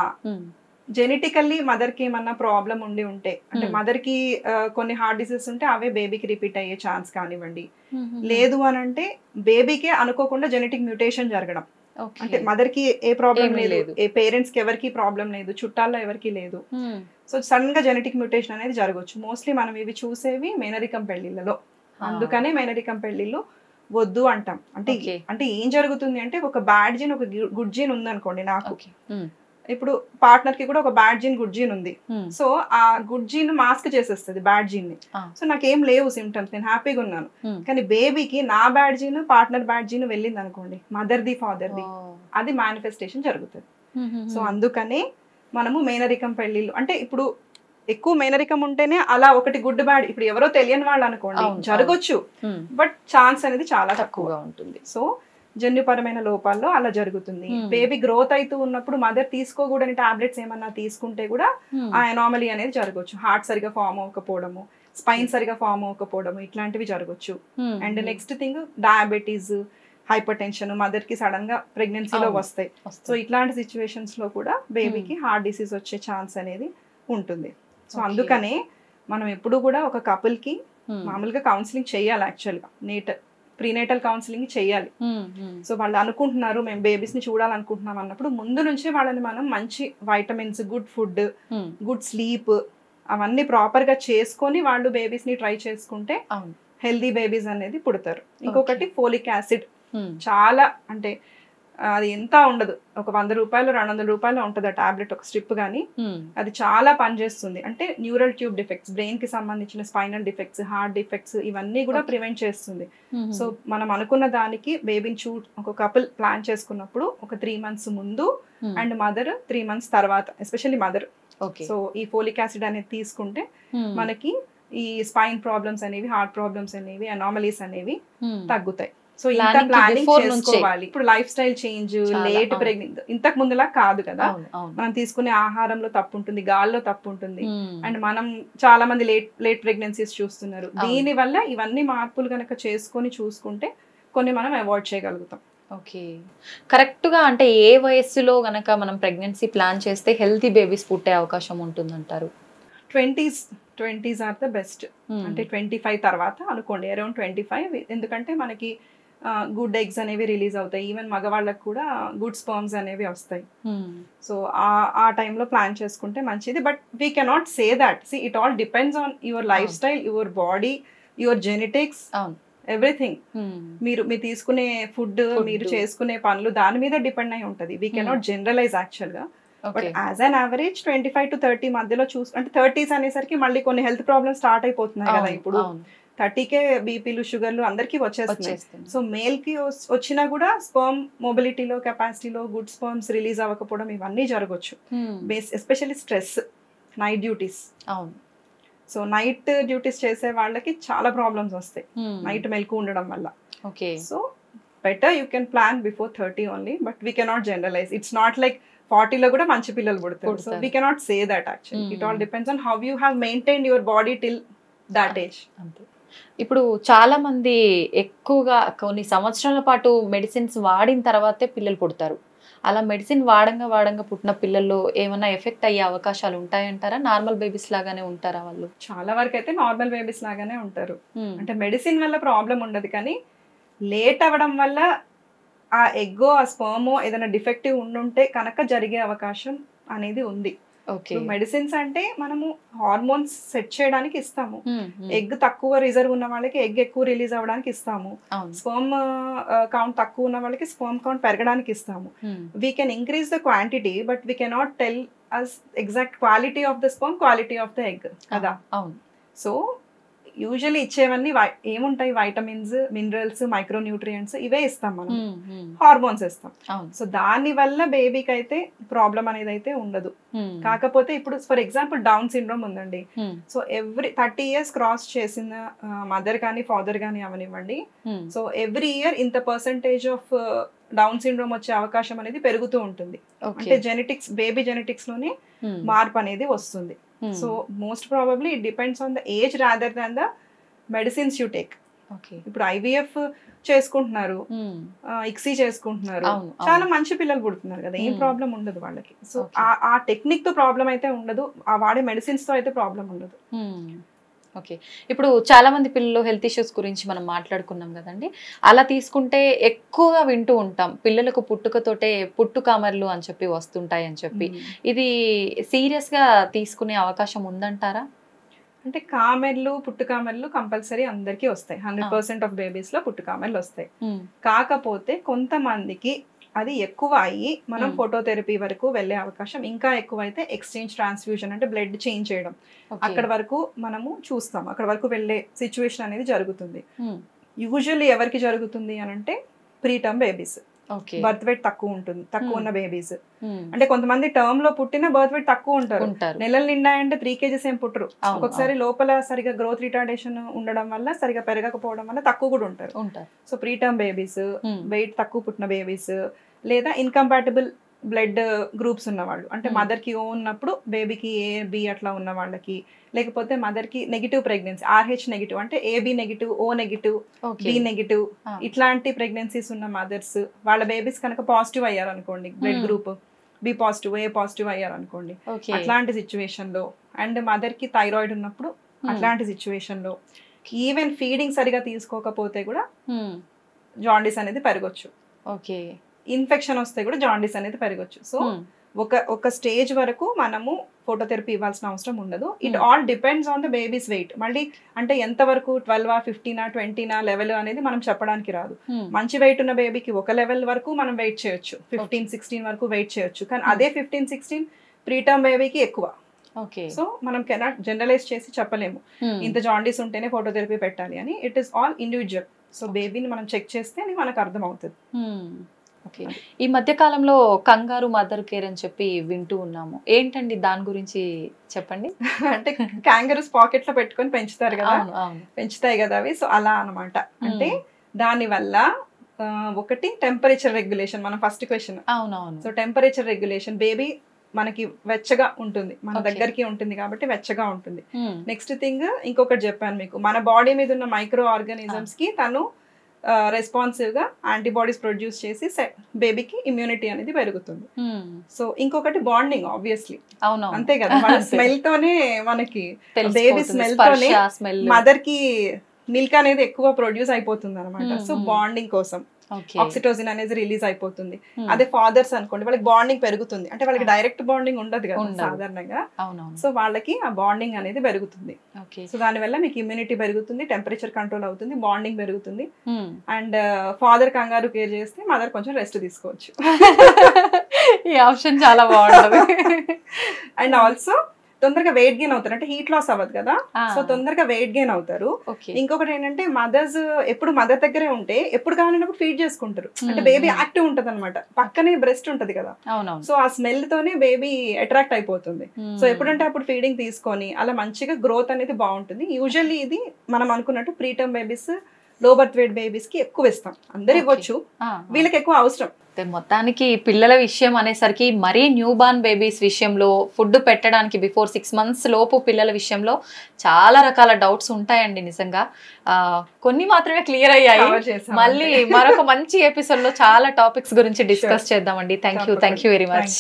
[SPEAKER 2] జెనెటికల్లీ మదర్ కి ఏమన్నా ప్రాబ్లం ఉంటే, అంటే మదర్ కి కొన్ని హార్ట్ డిసీజెస్ ఉంటే అవే బేబీకి రిపీట్ అయ్యే ఛాన్స్ కానివ్వండి, లేదు అని అంటే బేబీకే అనుకోకుండా జెనెటిక్ మ్యూటేషన్ జరగడం. అంటే మదర్ కి ఏ ప్రాబ్లం లేదు, ఏ పేరెంట్స్ కి ఎవరికి ప్రాబ్లం లేదు, చుట్టాల్లో ఎవరికి లేదు, సో సడన్ గా జెనెటిక్ మ్యూటేషన్ అనేది జరగవచ్చు. మోస్ట్లీ మనం ఇవి చూసేవి మేనరికం పెళ్లిళ్ళలో. అందుకనే మేనరికం పెళ్లిళ్ళు వద్దు అంటాం. అంటే ఏం జరుగుతుంది అంటే, ఒక బ్యాడ్ జీన్ ఒక గుడ్ జీన్ ఉందనుకోండి, నాకు ఇప్పుడు పార్ట్నర్ కి కూడా ఒక బ్యాడ్ జీన్ గుడ్ జీన్ ఉంది. సో ఆ గుడ్ జీన్ మాస్క్ చేసేస్తుంది బ్యాడ్ జీన్ ని. సో నాకేం లేవు సిమ్టమ్స్, నేను హ్యాపీగా ఉన్నాను. కానీ బేబీకి నా bad gene partner bad gene వెళ్ళింది అనుకోండి, మదర్ది ఫాదర్ది, అది మేనిఫెస్టేషన్ జరుగుతుంది. సో అందుకనే మనము మేనరికం పెళ్లిళ్ళు, అంటే ఇప్పుడు ఎక్కువ మేనరికం ఉంటేనే అలా ఒకటి గుడ్ బ్యాడ్, ఇప్పుడు ఎవరో తెలియని వాళ్ళు అనుకోండి జరగచ్చు, బట్ ఛాన్స్ అనేది చాలా తక్కువగా ఉంటుంది. సో జన్యుపరమైన లోపాల్లో అలా జరుగుతుంది. బేబీ గ్రోత్ అవుతూ ఉన్నప్పుడు మదర్ తీసుకోకూడని టాబ్లెట్స్ ఏమన్నా తీసుకుంటే కూడా ఆ అనామలీ అనేది జరగవచ్చు. హార్ట్ సరిగా ఫామ్ అవ్వకపోవడము, స్పైన్ సరిగా ఫామ్ అవ్వకపోవడము, ఇట్లాంటివి జరగచ్చు. And next thing diabetes, hyper tension mother కి సడన్ గా ప్రెగ్నెన్సీలో వస్తాయి. సో ఇట్లాంటి సిచ్యువేషన్స్ లో కూడా బేబీకి హార్ట్ డిసీజ్ వచ్చే ఛాన్స్ అనేది ఉంటుంది. సో అందుకనే మనం ఎప్పుడు కూడా ఒక కపుల్ కి మామూలుగా కౌన్సిలింగ్ చేయాలి. యాక్చువల్గా ప్రీనేటల్ కౌన్సిలింగ్ చేయాలి. సో వాళ్ళు అనుకుంటున్నారు మేము బేబీస్ ని చూడాలనుకుంటున్నాం అన్నప్పుడు ముందు నుంచే వాళ్ళని మనం మంచి vitamins, good food, good sleep అవన్నీ ప్రాపర్ గా చేసుకొని వాళ్ళు బేబీస్ ని ట్రై చేసుకుంటే హెల్దీ బేబీస్ అనేది పుడతారు. ఇంకొకటి ఫోలిక్ యాసిడ్, చాలా అంటే అది ఎంత ఉండదు, ఒక 100 రూపాయలు 200 రూపాయలు ఉంటుంది ఆ టాబ్లెట్ ఒక స్ట్రిప్. కానీ అది చాలా పనిచేస్తుంది. అంటే న్యూరల్ ట్యూబ్ డిఫెక్ట్స్, బ్రెయిన్ కి సంబంధించిన స్పైనల్ డిఫెక్ట్స్, హార్ట్ డిఫెక్ట్స్ ఇవన్నీ కూడా ప్రివెంట్ చేస్తుంది. సో మనం అనుకున్న దానికి బేబీని ఒక కపుల్ ప్లాన్ చేసుకున్నప్పుడు ఒక 3 months ముందు అండ్ మదర్ 3 months తర్వాత, ఎస్పెషల్లీ మదర్. సో ఈ ఫోలిక్ యాసిడ్ అనేది తీసుకుంటే మనకి ఈ స్పైన్ ప్రాబ్లమ్స్ అనేవి, హార్ట్ ప్రాబ్లమ్స్ అనేవి, అనామలీస్ అనేవి తగ్గుతాయి. సో ఇంత ప్లానింగ్ చేసుకోవాలి. ఇప్పుడు life style change, late pregnant, ఇంతకు ముందులా కాదు కదా. మనం తీసుకునే ఆహారంలో తప్పు ఉంటుంది, గాల్లో తప్పు ఉంటుంది, అండ్ మనం చాలా మంది లేట్ ప్రెగ్నెన్సీస్ చూస్తున్నారు. దీని వల్ల ఇవన్నీ మార్పులు కనుక చేసుకొని చూసుకుంటే కొన్ని మనం అవాయిడ్ చేయగలుగుతాం.
[SPEAKER 1] ఓకే, కరెక్ట్గా అంటే ఏ వయస్సులో గనక మనం ప్రెగ్నెన్సీ ప్లాన్ చేస్తే హెల్తీ బేబీస్ పుట్టే అవకాశం ఉంటుందంటారు?
[SPEAKER 2] 20s are the best. అంటే 25 తర్వాత అనుకోండి, అరౌండ్ 25. ఎందుకంటే మనకి గుడ్ ఎగ్స్ అనేవి రిలీజ్ అవుతాయి. ఈవెన్ మగవాళ్ళకి కూడా గుడ్ స్పర్మ్స్ అనేవి వస్తాయి. సో ఆ టైంలో ప్లాన్ చేసుకుంటే మంచిది. But we cannot say that. See it all depends on your life style, your body, your genetics, everything. మీరు తీసుకునే ఫుడ్, మీరు చేసుకునే పనులు దాని మీద డిపెండ్ అయి ఉంటుంది. వీ కెనాట్ జనరలైజ్ యాక్చువల్ గా. But as an average 25 to 30 మధ్యలో అంటే 30s అనేసరికి మళ్ళీ కొన్ని హెల్త్ ప్రాబ్లమ్స్ స్టార్ట్ అయిపోతున్నాయి కదా. ఇప్పుడు 30కే బీపీలు, షుగర్లు అందరికీ వచ్చేస్తున్నాయి. సో మేల్ కి వచ్చినా కూడా స్పర్మ్ మొబిలిటీలో, కెపాసిటీలో గుడ్ స్పర్మ్స్ రిలీజ్ అవ్వకపోవడం ఇవన్నీ జరగవచ్చు. Especially stress, night duties. So night duties చేసే వాళ్ళకి చాలా ప్రాబ్లమ్స్ వస్తాయి నైట్ మెలకు ఉండడం వల్ల. So better you can plan before 30 only. But we cannot generalise. It's not like 40లో కూడా మంచి పిల్లలు పుడతారు. So we cannot say that actually. It all depends on how you have maintained your body till that age.
[SPEAKER 1] ఇప్పుడు చాలా మంది ఎక్కువగా కొన్ని సంవత్సరాల పాటు మెడిసిన్స్ వాడిన తర్వాతే పిల్లలు పుడతారు. అలా మెడిసిన్ వాడంగా పుట్టిన పిల్లల్లో ఏమైనా ఎఫెక్ట్ అయ్యే అవకాశాలు ఉంటాయంటారా? నార్మల్ బేబీస్ లాగానే ఉంటారా వాళ్ళు?
[SPEAKER 2] చాలా వరకు అయితే నార్మల్ బేబీస్ లాగానే ఉంటారు. అంటే మెడిసిన్ వల్ల ప్రాబ్లం ఉండదు, కానీ లేట్ అవ్వడం వల్ల ఆ ఎగ్గో, ఆ స్పర్మో ఏదైనా డిఫెక్టివ్ ఉండుంటే కనుక జరిగే అవకాశం అనేది ఉంది. మెడిసిన్స్ అంటే మనము హార్మోన్స్ సెట్ చేయడానికి ఇస్తాము. ఎగ్ తక్కువ రిజర్వ్ ఉన్న వాళ్ళకి ఎగ్ ఎక్కువ రిలీజ్ అవ్వడానికి ఇస్తాము. స్పర్మ్ కౌంట్ తక్కువ ఉన్న వాళ్ళకి స్పర్మ్ కౌంట్ పెరగడానికి ఇస్తాము. We can increase the quantity, but we cannot tell us exact quality of the sperm, quality of the egg కదా. సో యూజువల్లీ ఇచ్చేవన్నీ ఏముంటాయి, వైటమిన్స్, మినరల్స్, మైక్రోన్యూట్రియంట్స్ ఇవే ఇస్తాం మనం. హార్మోన్స్ ఇస్తాం. సో దాని వల్ల బేబీకి అయితే ప్రాబ్లం అనేది అయితే ఉండదు. కాకపోతే ఇప్పుడు ఫర్ ఎగ్జాంపుల్ డౌన్ సిండ్రోమ్ ఉందండి. సో ఎవ్రీ 30 years క్రాస్ చేసిన మదర్ కానీ ఫాదర్ కానీ అవనివ్వండి, సో ఎవ్రీ ఇయర్ ఇంత పర్సంటేజ్ ఆఫ్ డౌన్ సిండ్రోమ్ వచ్చే అవకాశం అనేది పెరుగుతూ ఉంటుంది. అంటే జెనెటిక్స్, బేబీ జెనెటిక్స్ లోనే మార్పు అనేది వస్తుంది. So most probably it depends on the age rather than the medicines you take. ఇప్పుడు IVF చేసుకుంటున్నారు, ఇక్సీ చేసుకుంటున్నారు, చాలా మంచి పిల్లలు పుడుతున్నారు కదా, ఏం ప్రాబ్లం ఉండదు వాళ్ళకి. సో ఆ టెక్నిక్ తో ప్రాబ్లం అయితే ఉండదు, ఆ వాడే మెడిసిన్స్ తో అయితే ప్రాబ్లం ఉండదు.
[SPEAKER 1] ఓకే, ఇప్పుడు చాలా మంది పిల్లలు హెల్త్ ఇష్యూస్ గురించి మనం మాట్లాడుకున్నాం కదండి. అలా తీసుకుంటే ఎక్కువగా వింటూ ఉంటాం, పిల్లలకు పుట్టుకతోటే పుట్టుకామెర్లు అని చెప్పి వస్తుంటాయి అని చెప్పి. ఇది సీరియస్ గా తీసుకునే అవకాశం ఉందంటారా?
[SPEAKER 2] అంటే కామెర్లు, పుట్టుకామెర్లు కంపల్సరీ అందరికీ వస్తాయి. 100% ఆఫ్ బేబీస్ లో పుట్టుకామెర్లు వస్తాయి. కాకపోతే కొంతమందికి అది ఎక్కువ అయ్యి మనం ఫోటోథెరపీ వరకు వెళ్ళే అవకాశం, ఇంకా ఎక్కువ అయితే ఎక్స్చేంజ్ ట్రాన్స్ఫ్యూజన్ అంటే బ్లడ్ చేంజ్ చేయడం, అక్కడ వరకు మనము చూస్తాం, అక్కడ వరకు వెళ్ళే సిచ్యువేషన్ అనేది జరుగుతుంది. యూజువల్లీ ఎవరికి జరుగుతుంది అని అంటే ప్రీటర్మ్ బేబీస్, బర్త్ వెయిట్ తక్కువ ఉంటుంది, తక్కువ ఉన్న బేబీస్. అంటే కొంతమంది టర్మ్ లో పుట్టిన బర్త్ వెయిట్ తక్కువ ఉంటారు, నెలలు నిండాయంటే 3 kgs ఏం పుట్టరు. ఒక్కొక్కసారి లోపల సరిగా గ్రోత్ రిటార్డేషన్ ఉండడం వల్ల, సరిగా పెరగకపోవడం వల్ల తక్కువ కూడా ఉంటారు. సో ప్రీటర్మ్ బేబీస్, వెయిట్ తక్కువ పుట్టిన బేబీస్, లేదా ఇన్కంపాటబుల్ బ్లడ్ గ్రూప్స్ ఉన్నవాళ్ళు, అంటే మదర్ కి O ఉన్నప్పుడు బేబీకి A B అట్లా ఉన్న వాళ్ళకి, లేకపోతే మదర్ కి నెగిటివ్ ప్రెగ్నెన్సీ, RH నెగిటివ్ అంటే AB negative, O negative, B negative, ఇట్లాంటి ప్రెగ్నెన్సీస్ ఉన్న మదర్స్ వాళ్ళ బేబీస్ కనుక పాజిటివ్ అయ్యారు అనుకోండి, blood group B positive, A positive అయ్యారు అనుకోండి, అట్లాంటి సిచ్యువేషన్ లో, అండ్ మదర్ కి థైరాయిడ్ ఉన్నప్పుడు అట్లాంటి సిచ్యువేషన్ లో, ఈవెన్ ఫీడింగ్ సరిగా తీసుకోకపోతే కూడా జాండీస్ అనేది పెరగచ్చు. ఇన్ఫెక్షన్ వస్తే కూడా జాండీస్ అనేది పెరగచ్చు. సో ఒక స్టేజ్ వరకు మనము ఫోటోథెరపీ ఇవ్వాల్సిన అవసరం ఉండదు. It all depends on the babies wait. మళ్ళీ అంటే ఎంతవరకు 12, 15, 20 లెవెల్ అనేది మనం చెప్పడానికి రాదు. మంచి వెయిట్ ఉన్న బేబీకి ఒక లెవెల్ వరకు మనం వెయిట్ చేయొచ్చు, 15, 16 వరకు వెయిట్ చేయొచ్చు. కానీ అదే 15, 16 ప్రీటర్మ్ బేబీకి ఎక్కువ. సో మనం కెనాట్ జనరలైజ్ చేసి చెప్పలేము ఇంత జాండీస్ ఉంటేనే ఫోటోథెరపీ పెట్టాలి అని. It is all individual. So బేబీని మనం చెక్ చేస్తే మనకు అర్థం అవుతుంది.
[SPEAKER 1] ఈ మధ్య కాలంలో కంగారు మదర్ కేర్ అని చెప్పి వింటూ ఉన్నాము. ఏంటండి దాని గురించి చెప్పండి.
[SPEAKER 2] అంటే క్యాంగరూస్ పాకెట్ లో పెట్టుకొని పెంచుతారు కదా, పెంచుతాయి కదా అవి. సో అలా అనమాట. అంటే దాని వల్ల ఒకటి టెంపరేచర్ రెగ్యులేషన్. మన ఫస్ట్ క్వశ్చన్.
[SPEAKER 1] అవునవును.
[SPEAKER 2] సో టెంపరేచర్ రెగ్యులేషన్, బేబీ మనకి వెచ్చగా ఉంటుంది, మన దగ్గరికి ఉంటుంది కాబట్టి వెచ్చగా ఉంటుంది. నెక్స్ట్ థింగ్ ఇంకొకటి చెప్పాను మీకు, మన బాడీ మీద ఉన్న మైక్రో ఆర్గానిజమ్స్ కి తను రెస్పాన్సివ్ గా యాంటీబాడీస్ ప్రొడ్యూస్ చేసి బేబీకి ఇమ్యూనిటీ అనేది పెరుగుతుంది. సో ఇంకొకటి బాండింగ్, ఆబ్వియస్లీ అంతే కదా. మన స్మెల్ తోనే మనకి, బేబీ స్మెల్ తోనే మదర్ కి మిల్క్ అనేది ఎక్కువ ప్రొడ్యూస్ అయిపోతుంది అనమాట. సో బాండింగ్ కోసం ఆక్సిటోసిన్ అనేది రిలీజ్ అయిపోతుంది. అదే ఫాదర్స్ అనుకోండి, వాళ్ళకి బాండింగ్ పెరుగుతుంది. అంటే వాళ్ళకి డైరెక్ట్ బాండింగ్ ఉండదు కదా సాధారణంగా. సో వాళ్ళకి ఆ బాండింగ్ అనేది పెరుగుతుంది. సో దానివల్ల మీకు ఇమ్యూనిటీ పెరుగుతుంది, టెంపరేచర్ కంట్రోల్ అవుతుంది, బాండింగ్ పెరుగుతుంది. అండ్ ఫాదర్ కంగారు కేర్ చేస్తే మదర్ కొంచెం రెస్ట్ తీసుకోవచ్చు.
[SPEAKER 1] ఈ ఆప్షన్ చాలా బాగుంటుంది.
[SPEAKER 2] అండ్ ఆల్సో తొందరగా వెయిట్ గెయిన్ అవుతారు. అంటే హీట్ లాస్ అవ్వదు కదా, సో తొందరగా వెయిట్ గెయిన్ అవుతారు. ఇంకొకటి ఏంటంటే మదర్స్ ఎప్పుడు మదర్ దగ్గరే ఉంటే ఎప్పుడు కావాలన్నప్పుడు ఫీడ్ చేసుకుంటారు. అంటే బేబీ యాక్టివ్ ఉంటది అనమాట, పక్కనే బ్రెస్ట్ ఉంటది కదా. సో ఆ స్మెల్ తోనే బేబీ అట్రాక్ట్ అయిపోతుంది. సో ఎప్పుడంటే అప్పుడు ఫీడింగ్ తీసుకొని అలా మంచిగా గ్రోత్ అనేది బాగుంటుంది. యూజువల్లీ ఇది మనం అనుకున్నట్టు preterm babies, low birth weight babies కి ఎక్కువ ఇస్తాం. అందరు ఇవ్వచ్చు, వీళ్ళకి ఎక్కువ అవసరం.
[SPEAKER 1] మొత్తానికి పిల్లల విషయం అనేసరికి మరీ న్యూ బార్న్ బేబీస్ విషయంలో ఫుడ్ పెట్టడానికి బిఫోర్ 6 months లోపు పిల్లల విషయంలో చాలా రకాల డౌట్స్ ఉంటాయండి. నిజంగా కొన్ని మాత్రమే క్లియర్ అయ్యాయి. మళ్ళీ మరొక మంచి ఎపిసోడ్ లో చాలా టాపిక్స్ గురించి డిస్కస్ చేద్దామండి. Thank you very much.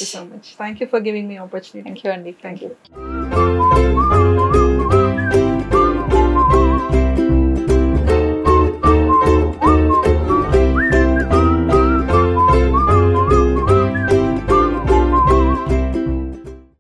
[SPEAKER 2] Thank you for giving me opportunity.
[SPEAKER 1] Thank you అండి. Thank you.